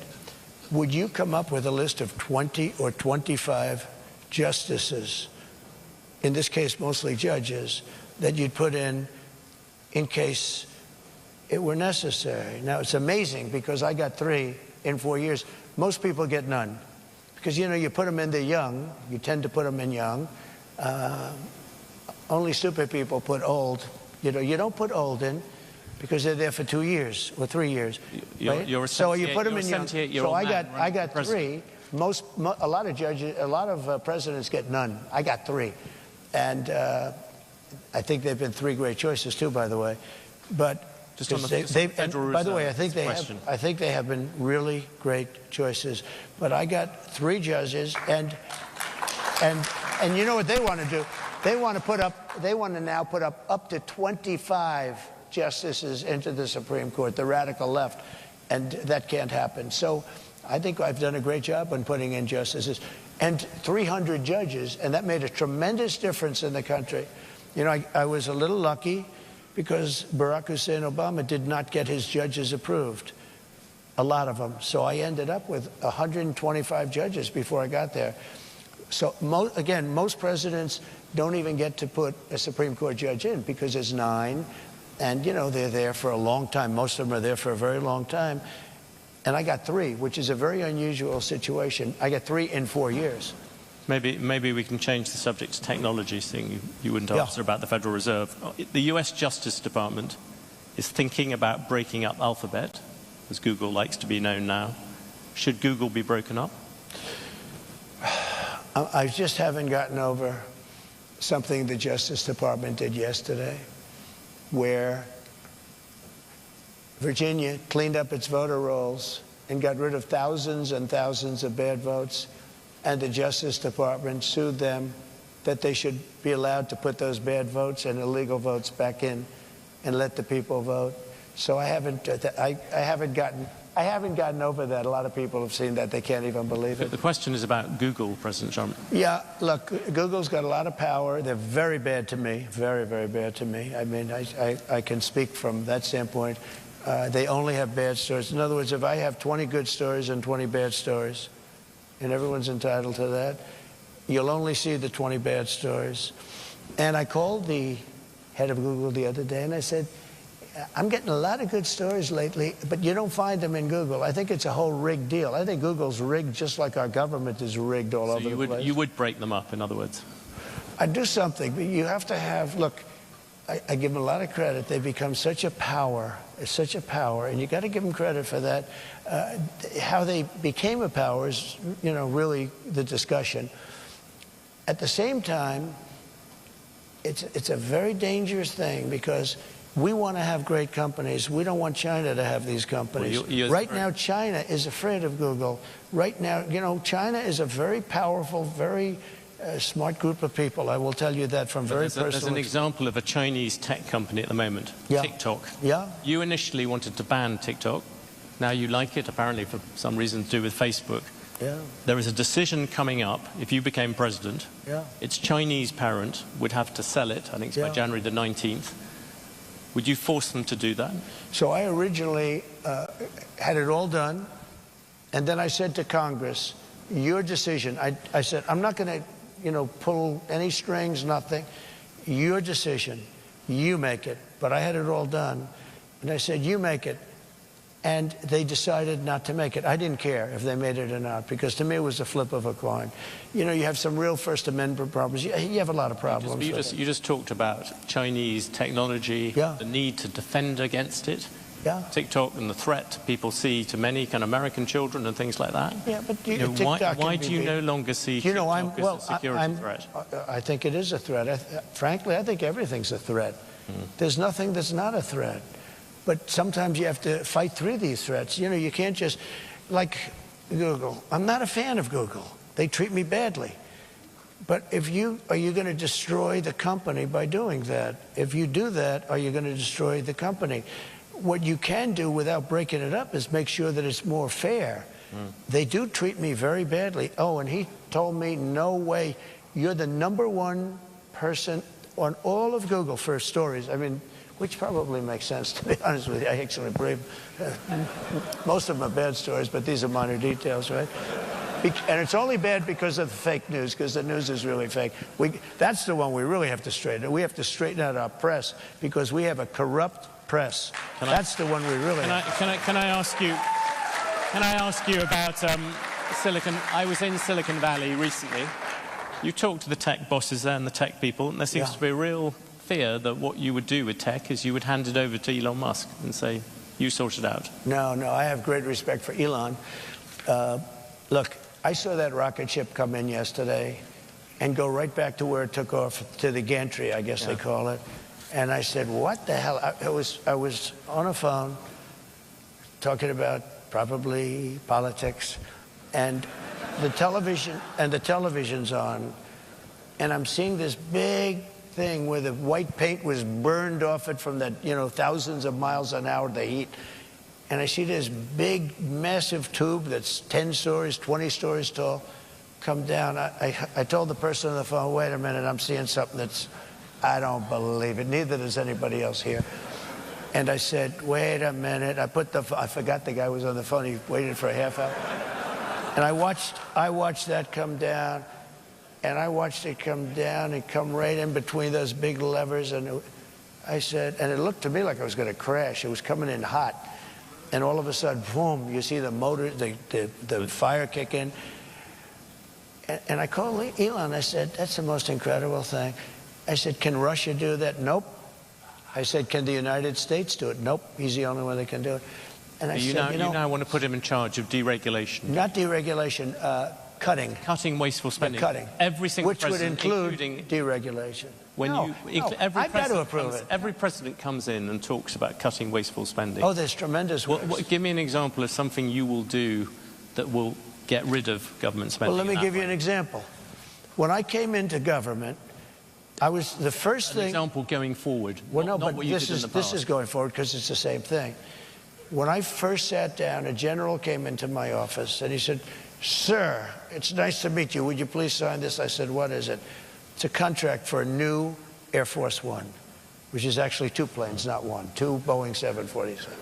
would you come up with a list of 20 or 25 justices, in this case mostly judges, that you'd put in case it were necessary? Now, it's amazing because I got 3 in 4 years. Most people get none because, you put them in, they're young. You tend to put them in young. Only stupid people put old. You don't put old in because they're there for 2 years or 3 years. Right? So you put them in young. So I got 3. A lot of judges, a lot of presidents get none. I got 3, and I think they've been 3 great choices too, by the way. But just on the by the way, I think they have been really great choices. But I got 3 judges, and you know what they want to do? They want to now put up to 25 justices into the Supreme Court, the radical left, and that can't happen. So I think I've done a great job on putting in justices and 300 judges, and that made a tremendous difference in the country. I was a little lucky because Barack Hussein Obama did not get his judges approved, a lot of them. So I ended up with 125 judges before I got there. So again, most presidents don't even get to put a Supreme Court judge in because there's 9, and they're there for a long time. Most of them are there for a very long time. And I got 3, which is a very unusual situation. I got 3 in 4 years. Maybe we can change the subject to technology, seeing you wouldn't answer about the Federal Reserve. The US Justice Department is thinking about breaking up Alphabet, as Google likes to be known now. Should Google be broken up? I just haven't gotten over something the Justice Department did yesterday, where Virginia cleaned up its voter rolls and got rid of thousands and thousands of bad votes, and the Justice Department sued them that they should be allowed to put those bad votes and illegal votes back in and let the people vote. So I haven't gotten over that. A lot of people have seen that. They can't even believe it. The question is about Google, President Trump. Yeah, look, Google's got a lot of power. They're very bad to me, very, very bad to me. I mean, I can speak from that standpoint. They only have bad stories. In other words, if I have 20 good stories and 20 bad stories, and everyone's entitled to that, you'll only see the 20 bad stories. And I called the head of Google the other day, and I said, I'm getting a lot of good stories lately, but you don't find them in Google. I think it's a whole rigged deal. I think Google's rigged just like our government is rigged all over the place. You would break them up, in other words? I'd do something, but you have to have, look, I give them a lot of credit. They've become such a power, and you got to give them credit for that. How they became a power is, really the discussion. At the same time, it's a very dangerous thing because we want to have great companies. We don't want China to have these companies. Right now, China is afraid of Google. Right now, China is a very powerful, very smart group of people. I will tell you that from very personal experience. There's an example of a Chinese tech company at the moment, TikTok. Yeah. You initially wanted to ban TikTok. Now you like it, apparently for some reason to do with Facebook. Yeah. There is a decision coming up, if you became president, its Chinese parent would have to sell it, I think it's by January the 19th. Would you force them to do that? So I originally had it all done, and then I said to Congress, your decision. I said, I'm not going to, pull any strings, nothing. Your decision. You make it. But I had it all done. And I said, you make it. And they decided not to make it. I didn't care if they made it or not, because to me it was a flip of a coin. You have some real First Amendment problems. You have a lot of problems. You just talked about Chinese technology, the need to defend against it. Yeah. TikTok and the threat people see to many kind of American children and things like that. Yeah, but why do you no longer see TikTok as a security threat? I think it is a threat. Frankly, I think everything's a threat. There's nothing that's not a threat. But sometimes you have to fight through these threats. You know, you can't just, like Google. I'm not a fan of Google. They treat me badly. But are you going to destroy the company by doing that? If you do that, are you going to destroy the company? What you can do without breaking it up is make sure that it's more fair. They do treat me very badly. Oh, and he told me, no way, you're the #1 person on all of Google for stories. I mean, which probably makes sense, to be honest with you. I actually believe most of them are bad stories, but these are minor details, right? And it's only bad because of the fake news, because the news is really fake. That's the one we really have to straighten. We have to straighten out our press, because we have a corrupt press. That's the one we really have. Can I ask you? Can I ask you about Silicon? I was in Silicon Valley recently. You talked to the tech bosses there and the tech people, and there seems to be a real fear that what you would do with tech is you would hand it over to Elon Musk and say, you sort it out. No, I have great respect for Elon. Look, I saw that rocket ship come in yesterday and go right back to where it took off, to the gantry, I guess they call it. And I said, what the hell? I was on a phone talking about probably politics, and the television's on, and I'm seeing this big thing where the white paint was burned off it from that, thousands of miles an hour, the heat. And I see this big, massive tube that's 10 stories, 20 stories tall come down. I told the person on the phone, wait a minute, I'm seeing something I don't believe it. Neither does anybody else here. And I said, wait a minute. I forgot the guy was on the phone. He waited for a half hour. And I watched that come down. And I watched it come down and come right in between those big levers. And I said, and it looked to me like I was going to crash. It was coming in hot. And all of a sudden, boom, you see the motor, the fire kick in. And I called Elon. I said, that's the most incredible thing. I said, can Russia do that? Nope. I said, can the United States do it? Nope. He's the only one that can do it. And you now want to put him in charge of deregulation. Not deregulation, cutting. Cutting wasteful spending. Cutting. Every single which would include deregulation. I've got to approve it. Every president comes in and talks about cutting wasteful spending. Oh, there's tremendous ways. Give me an example of something you will do that will get rid of government spending. Well, let me give you an example. When I came into government, I was the first thing. An example going forward. Well, no, not but what you did in the past. This is going forward because it's the same thing. When I first sat down, a general came into my office and he said, "Sir, it's nice to meet you. Would you please sign this?" I said, "What is it?" "It's a contract for a new Air Force One," which is actually 2 planes, not one, 2 Boeing 747.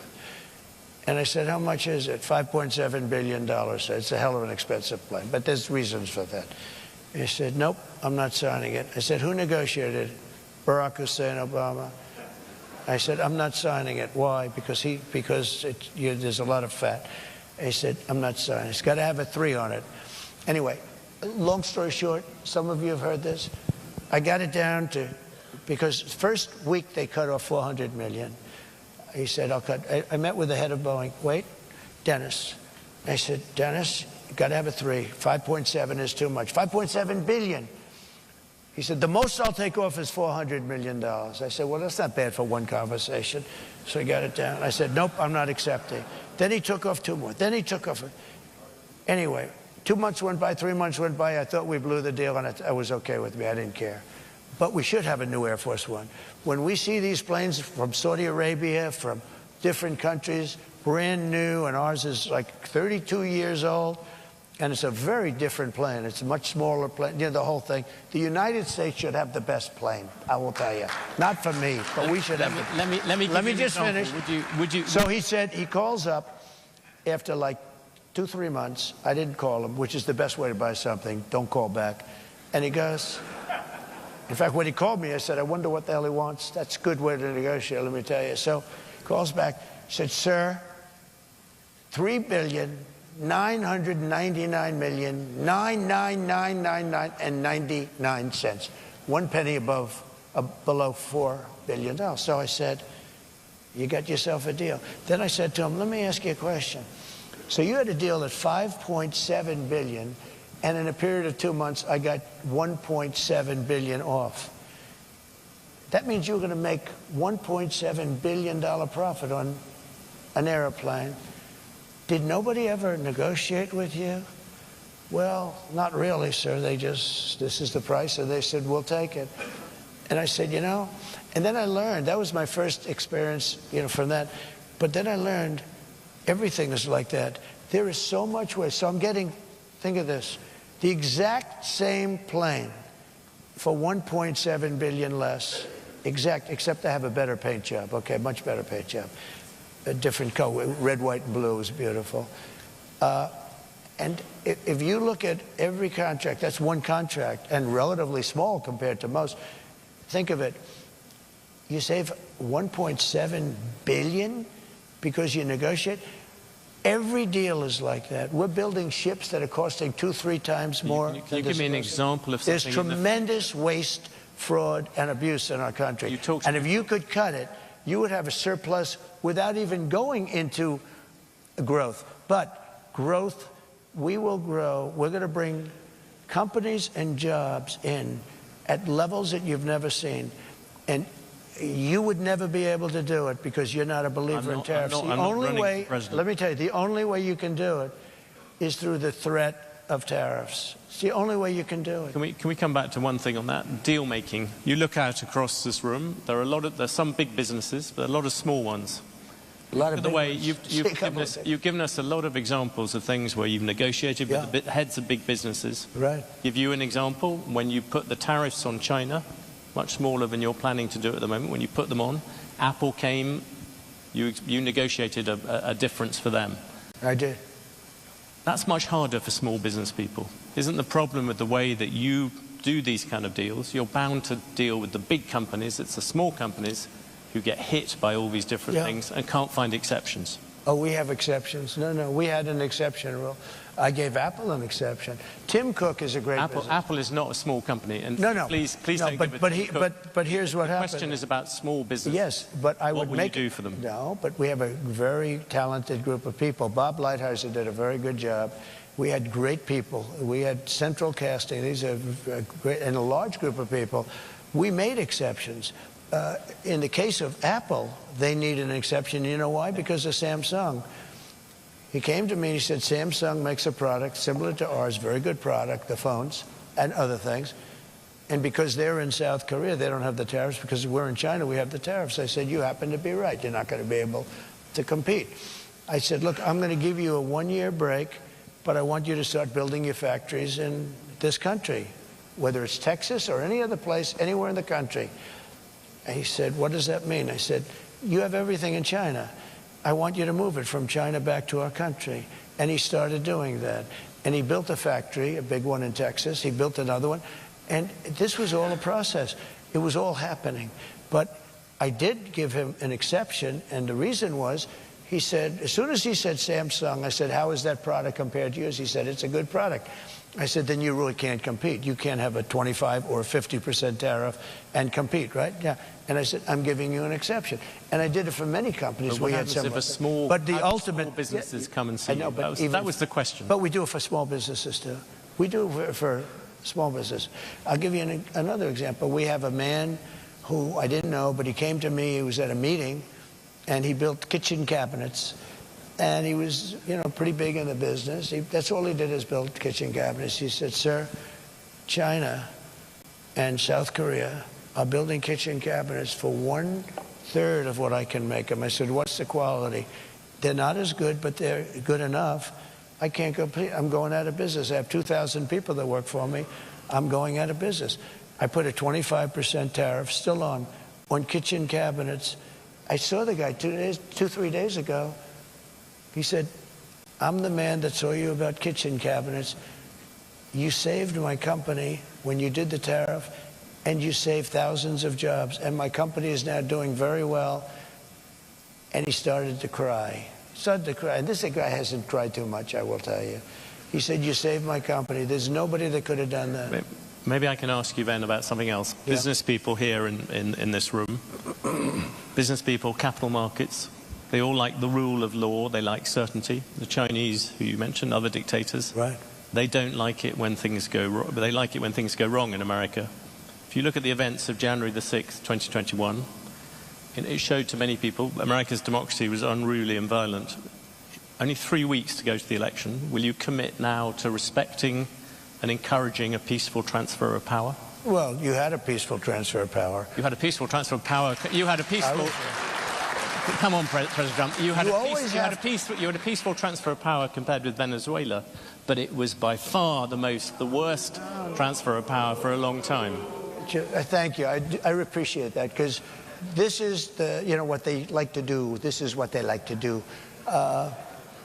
And I said, "How much is it?" $5.7 billion. So it's a hell of an expensive plane, but there's reasons for that. He said, "Nope, I'm not signing it." I said, "Who negotiated it?" "Barack Hussein Obama." I said, "I'm not signing it." "Why?" Because there's a lot of fat. He said, "I'm not signing. It's got to have a 3 on it." Anyway, long story short, some of you have heard this. I got it down to, because first week they cut off $400 million. He said, "I'll cut." I met with the head of Boeing. "Wait, Dennis." I said, "Dennis, you got to have a 3. 5.7 is too much. 5.7 billion. He said, "The most I'll take off is $400 million. I said, "Well, that's not bad for one conversation." So he got it down. I said, "Nope, I'm not accepting." Then he took off 2 more. Then he took off. Anyway, 2 months went by, 3 months went by. I thought we blew the deal, and it was okay with me. I didn't care. But we should have a new Air Force One. When we see these planes from Saudi Arabia, from different countries, brand new, and ours is like 32 years old, and it's a very different plane. It's a much smaller plane, the whole thing. The United States should have the best plane, I will tell you. Not for me, but we should have it. Let me just finish. Would you? So he said, he calls up after like 2-3 months. I didn't call him, which is the best way to buy something. Don't call back. And he goes, in fact, when he called me, I said, "I wonder what the hell he wants." That's a good way to negotiate, let me tell you. So he calls back, said, "Sir, $3,999,999,99 1 penny below $4 billion." So I said, "You got yourself a deal." Then I said to him, "Let me ask you a question. So you had a deal at $5.7 billion, and in a period of 2 months, I got $1.7 billion off. That means you're going to make $1.7 billion profit on an airplane. Did nobody ever negotiate with you? Well, not really, sir. They just, this is the price. And they said, we'll take it. And I said, you know, and then I learned, that was my first experience, you know, from that. But then I learned everything is like that. There is so much waste. So I'm getting, think of this, the exact same plane for 1.7 billion less, except I have a better paint job, okay, much better paint job. A different color, red, white, and blue is beautiful. And if you look at every contract, that's one contract, and relatively small compared to most. Think of it, you save 1.7 billion because you negotiate. Every deal is like that. We're building ships that are costing 2-3 times more. Can you give me an example of something? There's tremendous waste, fraud, and abuse in our country. And if you could cut it, you would have a surplus without even going into growth. But growth, we will grow. We're going to bring companies and jobs in at levels that you've never seen. And you would never be able to do it because you're not a believer in tariffs. The only way, let me tell you, the only way you can do it is through the threat of tariffs. It's the only way you can do it. Can we come back to one thing on that? Deal making. You look out across this room, there's some big businesses, but a lot of small ones. A lot of By the way, you've given us a lot of examples of things where you've negotiated with the heads of big businesses. Right. Give you an example, when you put the tariffs on China, much smaller than you're planning to do at the moment, when you put them on, Apple came, you negotiated a difference for them. I did. That's much harder for small business people. Isn't the problem with the way that you do these kind of deals? You're bound to deal with the big companies. It's the small companies who get hit by all these different things and can't find exceptions. Oh, we have exceptions. No, we had an exception rule. I gave Apple an exception. Tim Cook is a great business. Apple is not a small company. And no. Please don't give it to Cook. But here's what happened. The question is about small business. Yes, but I what would make you do for them? No, but we have a very talented group of people. Bob Lighthizer did a very good job. We had great people. We had central casting. These are great, and a large group of people. We made exceptions. In the case of Apple, they need an exception. You know why? Because of Samsung. He came to me and he said, Samsung makes a product similar to ours, very good product, the phones and other things. And because they're in South Korea, they don't have the tariffs. Because we're in China, we have the tariffs. I said, you happen to be right. You're not going to be able to compete. I said, look, I'm going to give you a 1-year break, but I want you to start building your factories in this country, whether it's Texas or any other place, anywhere in the country. And he said, what does that mean? I said, you have everything in China. I want you to move it from China back to our country. And he started doing that. And he built a factory, a big one in Texas. He built another one. And this was all a process. It was all happening. But I did give him an exception. And the reason was, he said, as soon as he said Samsung, I said, how is that product compared to yours? He said, it's a good product. I said, then you really can't compete. You can't have a 25 or 50% tariff and compete, right? Yeah. And I said, I'm giving you an exception. And I did it for many companies. We had some but the ultimate businesses come and see you. That was the question. But we do it for small businesses too. We do it for small business. I'll give you another example. We have a man who I didn't know, but he came to me. He was at a meeting, and he built kitchen cabinets. And he was, you know, pretty big in the business. That's all he did is build kitchen cabinets. He said, sir, China and South Korea are building kitchen cabinets for 1/3 of what I can make them. I said, what's the quality? They're not as good, but they're good enough. I can't compete. I'm going out of business. I have 2,000 people that work for me. I'm going out of business. I put a 25% tariff still on kitchen cabinets. I saw the guy 3 days ago. He said, I'm the man that saw you about kitchen cabinets. You saved my company when you did the tariff, and you saved thousands of jobs, and my company is now doing very well. And he started to cry. And this guy hasn't cried too much, I will tell you. He said, you saved my company. There's nobody that could have done that. Maybe I can ask you then about something else. Yeah. Business people here in this room, business people, capital markets, they all like the rule of law. They like certainty. The Chinese, who you mentioned, other dictators, right? They don't like it when things go wrong. They like it when things go wrong in America. If you look at the events of January the 6th, 2021, it showed to many people America's democracy was unruly and violent. Only 3 weeks to go to the election. Will you commit now to respecting and encouraging a peaceful transfer of power? Well, you had a peaceful transfer of power. You had a peaceful transfer of power. You had a peaceful... Come on, President Trump. You had a peaceful transfer of power compared with Venezuela, but it was by far the worst transfer of power for a long time. Thank you. I appreciate that, because this is what they like to do. This is what they like to do.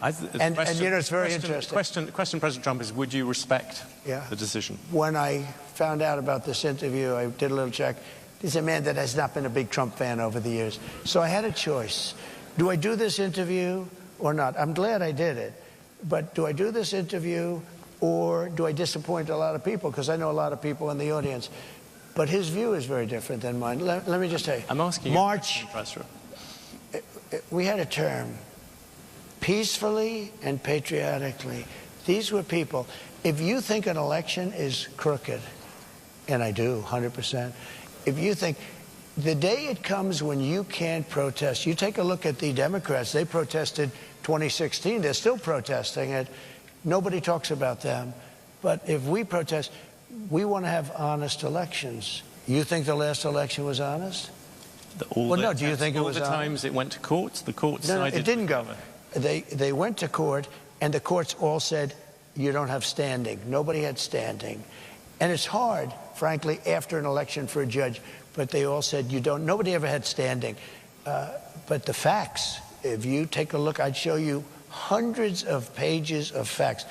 It's very interesting. The question, President Trump, is would you respect the decision? When I found out about this interview, I did a little check. He's a man that has not been a big Trump fan over the years. So I had a choice. Do I do this interview or not? I'm glad I did it. But do I do this interview, or do I disappoint a lot of people? Because I know a lot of people in the audience. But his view is very different than mine. Let me just tell you. I'm asking March, you. We had a term, peacefully and patriotically. These were people. If you think an election is crooked, and I do, 100%, if you think the day it comes when you can't protest, you take a look at the Democrats. They protested 2016. They're still protesting it. Nobody talks about them. But if we protest, we want to have honest elections. You think the last election was honest? Do you think it was honest? All the times it went to courts, the courts sided. No, it didn't go. They went to court, and the courts all said, you don't have standing. Nobody had standing. And it's hard, frankly, after an election for a judge, but they all said you don't. Nobody ever had standing. But the facts, if you take a look, I'd show you hundreds of pages of facts.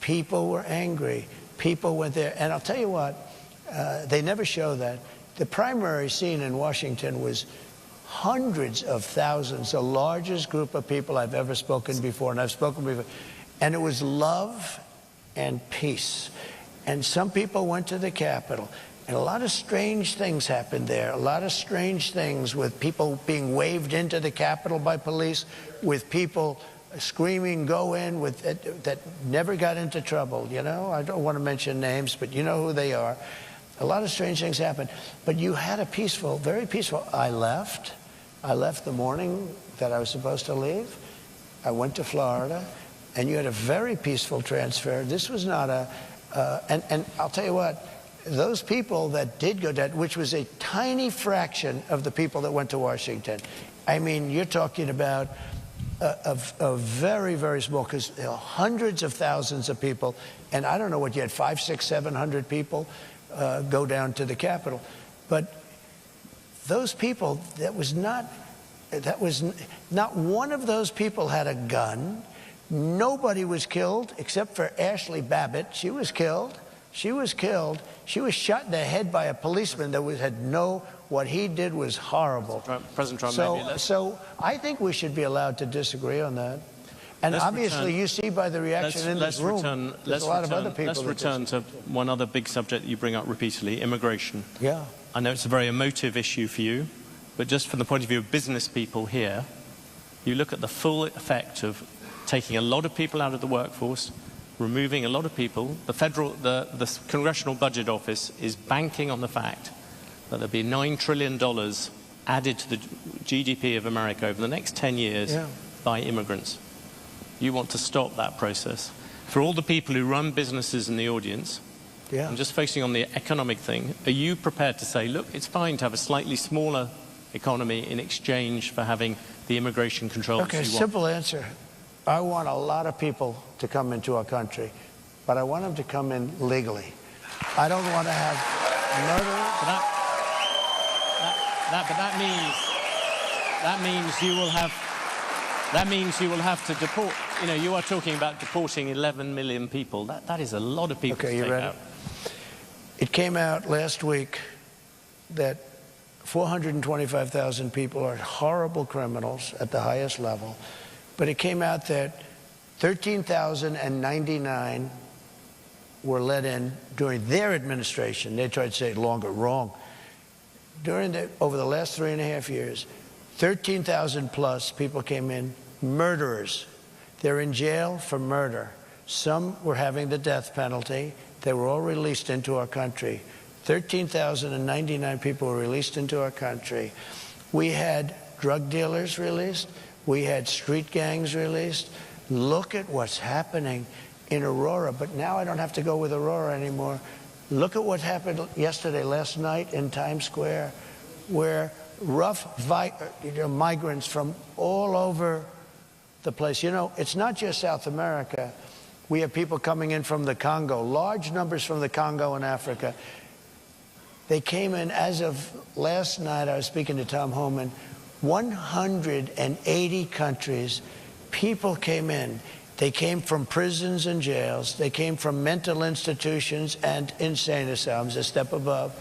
People were angry. People went there. And I'll tell you what, they never show that. The primary scene in Washington was hundreds of thousands, the largest group of people I've ever spoken before, and I've spoken before. And it was love and peace. And some people went to the Capitol, and a lot of strange things happened there. A lot of strange things, with people being waved into the Capitol by police, with people screaming, go in, that never got into trouble, you know? I don't want to mention names, but you know who they are. A lot of strange things happened. But you had a peaceful, very peaceful. I left the morning that I was supposed to leave. I went to Florida, and you had a very peaceful transfer. This was not a... And I'll tell you what, those people that did go down, which was a tiny fraction of the people that went to Washington. I mean, you're talking about a very, very small, because there are hundreds of thousands of people, and I don't know what you had, 500, 600, 700 people go down to the Capitol. But those people, that was not one of those people had a gun. Nobody was killed except for Ashley Babbitt. She was killed. She was killed. She was shot in the head by a policeman that what he did was horrible. President Trump, so I think we should be allowed to disagree on that. And obviously, you see by the reaction in this room, there's a lot of other people. Let's return to one other big subject that you bring up repeatedly, immigration. Yeah. I know it's a very emotive issue for you, but just from the point of view of business people here, you look at the full effect of taking a lot of people out of the workforce, removing a lot of people. The Congressional Budget Office is banking on the fact that there'll be $9 trillion added to the GDP of America over the next 10 years by immigrants. You want to stop that process. For all the people who run businesses in the audience, I'm just focusing on the economic thing, are you prepared to say, look, it's fine to have a slightly smaller economy in exchange for having the immigration controls you want? Okay, simple answer. I want a lot of people to come into our country, but I want them to come in legally. I don't want to have murder. That means you will have to deport. You know, you are talking about deporting 11 million people. That is a lot of people to take out. It came out last week that 425,000 people are horrible criminals at the highest level. But it came out that 13,099 were let in during their administration. They tried to say longer, wrong. Over the last 3.5 years, 13,000 plus people came in, murderers. They're in jail for murder. Some were having the death penalty. They were all released into our country. 13,099 people were released into our country. We had drug dealers released. We had street gangs released. Look at what's happening in Aurora. But now I don't have to go with Aurora anymore. Look at what happened last night in Times Square, where rough migrants from all over the place. You know, it's not just South America. We have people coming in from the Congo, large numbers from the Congo and Africa. They came in, as of last night, I was speaking to Tom Homan, 180 countries. People came in. They came from prisons and jails. They came from mental institutions and insane asylums, a step above.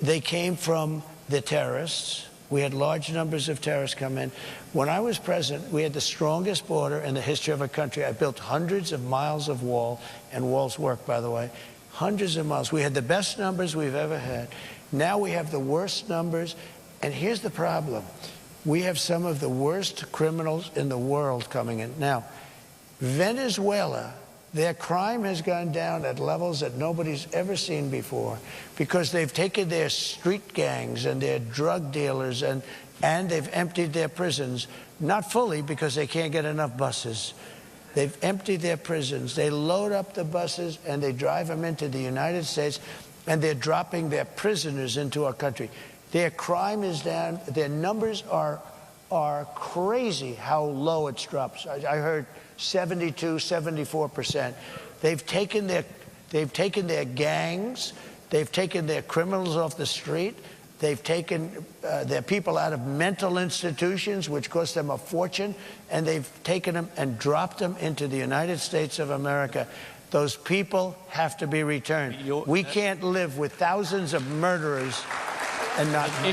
They came from the terrorists. We had large numbers of terrorists come in. When I was president, we had the strongest border in the history of our country. I built hundreds of miles of wall, and walls work, by the way, hundreds of miles. We had the best numbers we've ever had. Now we have the worst numbers, and here's the problem. We have some of the worst criminals in the world coming in. Now, Venezuela, their crime has gone down at levels that nobody's ever seen before because they've taken their street gangs and their drug dealers and they've emptied their prisons, not fully because they can't get enough buses. They've emptied their prisons. They load up the buses and they drive them into the United States, and they're dropping their prisoners into our country. Their crime is down. Their numbers are crazy how low it's dropped. I heard 72, 74%. They've taken their gangs. They've taken their criminals off the street. They've taken their people out of mental institutions, which cost them a fortune, and they've taken them and dropped them into the United States of America. Those people have to be returned. We can't live with thousands of murderers and not the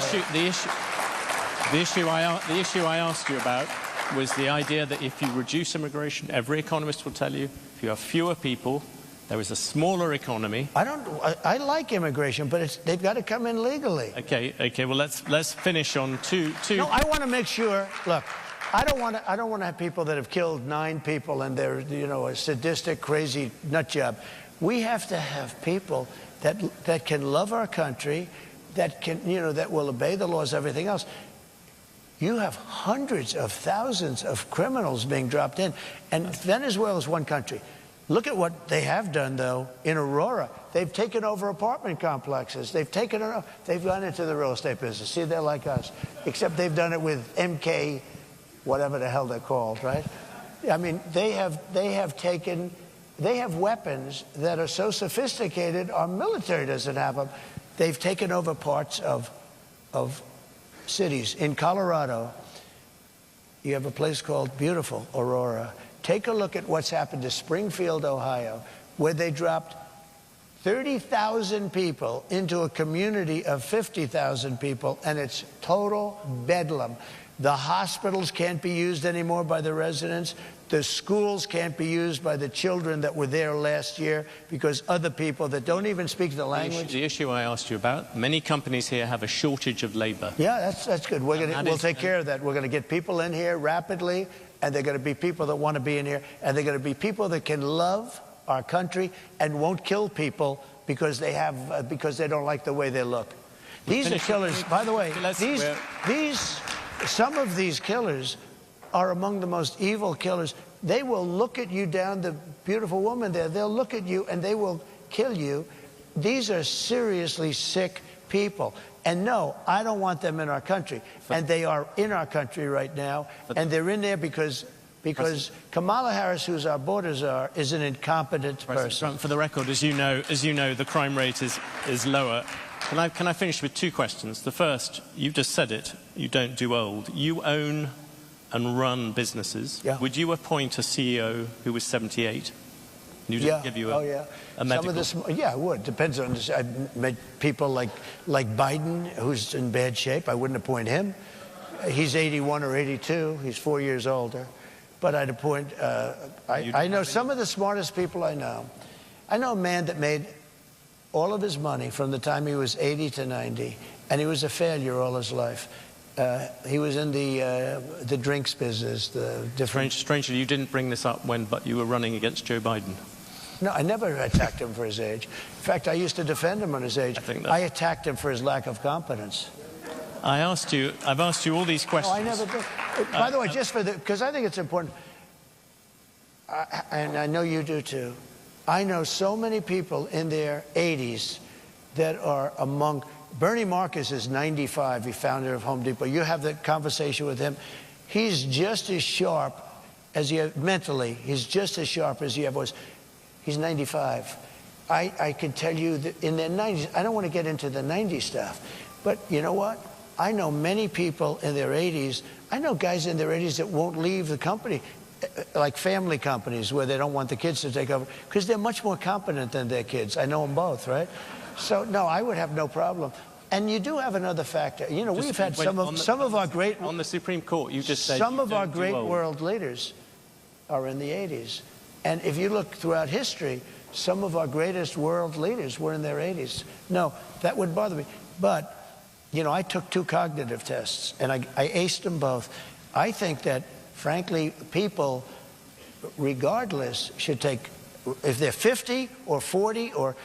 issue I asked you about was the idea that if you reduce immigration, every economist will tell you, if you have fewer people, there is a smaller economy. I like immigration, but they've got to come in legally. Okay. Well, let's finish on two. No, I want to make sure. Look, I don't want to have people that have killed 9 people and they're, you know, a sadistic, crazy nut job. We have to have people that can love our country, that can, you know, that will obey the laws, everything else. You have hundreds of thousands of criminals being dropped in, and Venezuela is one country. Look at what they have done, though, in Aurora. They've taken over apartment complexes. They've gone into the real estate business. See, they're like us, except they've done it with MK, whatever the hell they're called, right? I mean, they have weapons that are so sophisticated, our military doesn't have them. They've taken over parts of cities. In Colorado, you have a place called beautiful Aurora. Take a look at what's happened to Springfield, Ohio, where they dropped 30,000 people into a community of 50,000 people, and it's total bedlam. The hospitals can't be used anymore by the residents. The schools can't be used by the children that were there last year because other people that don't even speak the language. The issue I asked you about, many companies here have a shortage of labor. Yeah, that's good. We'll take care of that. We're going to get people in here rapidly, and they're going to be people that want to be in here, and they're going to be people that can love our country and won't kill people because they don't like the way they look. These are killers, by the way. Some of these killers are among the most evil killers. They will look at you down, the beautiful woman there, they'll look at you and they will kill you. These are seriously sick people. And no, I don't want them in our country. And they are in our country right now. And they're in there because Kamala Harris, who's our border czar, is an incompetent person. Trump, for the record, as you know, the crime rate is lower. Can I finish with 2 questions? The first, you've just said it, you don't do old. You own and run businesses. Yeah. Would you appoint a CEO who was 78? You didn't give you a medical? I would. Depends on this. I've met people like Biden, who's in bad shape. I wouldn't appoint him. He's 81 or 82. He's 4 years older. But I'd appoint, I know some of the smartest people I know. I know a man that made all of his money from the time he was 80 to 90, and he was a failure all his life. He was in the drinks business, the different... Strangely, you didn't bring this up but you were running against Joe Biden. No, I never attacked him for his age. In fact, I used to defend him on his age. I attacked him for his lack of competence. I've asked you all these questions. No, I never did. By the way, just because I think it's important, and I know you do too, I know so many people in their 80s that are among, Bernie Marcus is 95, he founder of Home Depot. You have the conversation with him. He's just as sharp as he, mentally, he's just as sharp as he ever was. He's 95. I can tell you that in their 90s, I don't want to get into the 90s stuff, but you know what? I know many people in their 80s. I know guys in their 80s that won't leave the company, like family companies where they don't want the kids to take over, because they're much more competent than their kids. I know them both, right? So, no, I would have no problem. And you do have another factor. You know, we've had some of our great... On the Supreme Court, you just said... Some of our great world leaders are in the 80s. And if you look throughout history, some of our greatest world leaders were in their 80s. No, that would bother me. But... You know, I took 2 cognitive tests, and I aced them both. I think that, frankly, people, regardless, should take, if they're 50 or 40, or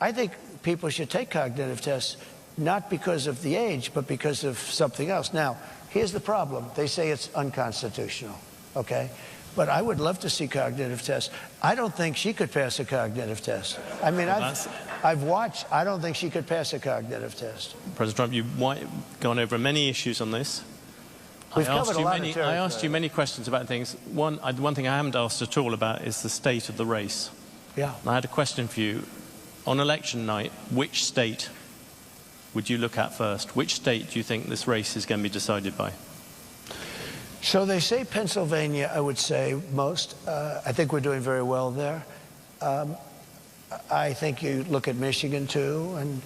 I think people should take cognitive tests, not because of the age, but because of something else. Now, here's the problem. They say it's unconstitutional, okay? But I would love to see cognitive tests. I don't think she could pass a cognitive test. I mean, I've watched. I don't think she could pass a cognitive test. President Trump, you've gone over many issues on this. We've covered a lot of territory. I asked you many questions about things. One thing I haven't asked at all about is the state of the race. Yeah. And I had a question for you. On election night, which state would you look at first? Which state do you think this race is going to be decided by? So they say Pennsylvania, I would say most. I think we're doing very well there. I think you look at Michigan, too, and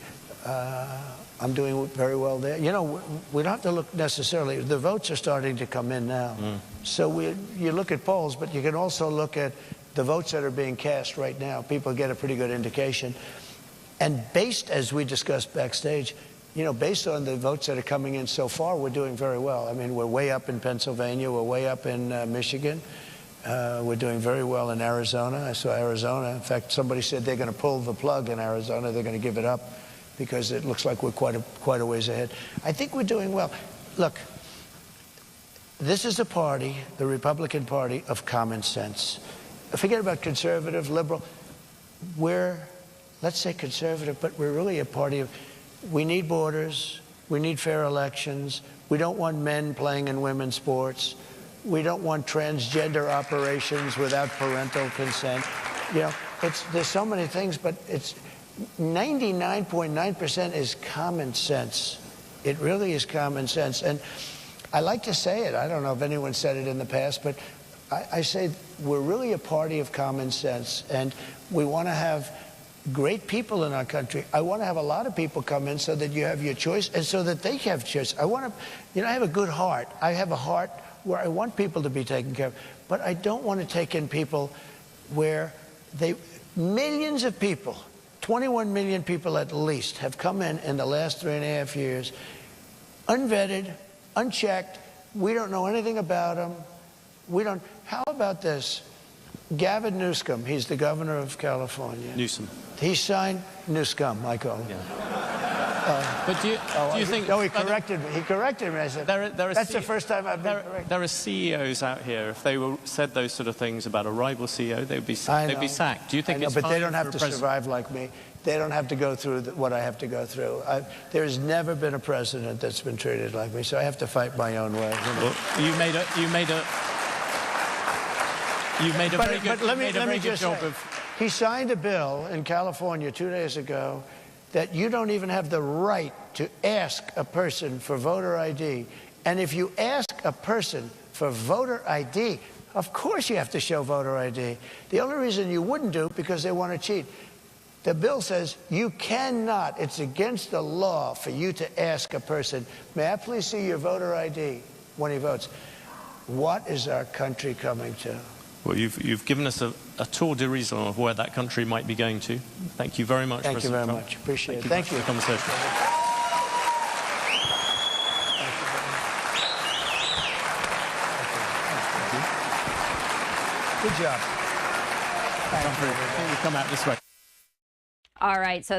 I'm doing very well there. You know, we don't have to look necessarily. The votes are starting to come in now. So you look at polls, but you can also look at the votes that are being cast right now. People get a pretty good indication. And based, as we discussed backstage, you know, based on the votes that are coming in so far, we're doing very well. I mean, we're way up in Pennsylvania. We're way up in Michigan. We're doing very well in Arizona. I saw Arizona. In fact, somebody said they're going to pull the plug in Arizona. They're going to give it up because it looks like we're quite a ways ahead. I think we're doing well. Look, this is a party, the Republican Party, of common sense. Forget about conservative, liberal. We're, let's say conservative, but we're really a party of... We need borders. We need fair elections. We don't want men playing in women's sports. We don't want transgender operations without parental consent. You know, there's so many things, but it's 99.9% is common sense. It really is common sense. And I like to say it. I don't know if anyone said it in the past, but I say we're really a party of common sense, and we want to have great people in our country. I want to have a lot of people come in so that you have your choice and so that they have choice. I want to, you know, I have a good heart. I have a heart where I want people to be taken care of, but I don't want to take in people where millions of people, 21 million people at least, have come in the last 3.5 years, unvetted, unchecked. We don't know anything about them. How about this? Gavin Newsom, he's the governor of California. Newsom. He signed Newsom, I call him. Yeah. But do you think... No, he corrected me. He corrected me. I said, that's the first time I've been corrected. There are CEOs out here, if they said those sort of things about a rival CEO, they'd be sacked. Do you think it's but fine they don't have for to a president? survive like me. They don't have to go through what I have to go through. There's never been a president that's been treated like me, so I have to fight my own way. You know? Well, you made a very good job of... He signed a bill in California 2 days ago that you don't even have the right to ask a person for voter ID. And if you ask a person for voter ID, of course you have to show voter ID. The only reason you wouldn't do it because they want to cheat. The bill says you cannot, it's against the law for you to ask a person, may I please see your voter ID when he votes? What is our country coming to? Well, you've given us a tour d'horizon of where that country might be going to. Thank you very much, Thank you very much. Appreciate it. Thank you for the conversation. Good job. Come through. I think we come out this way. All right. So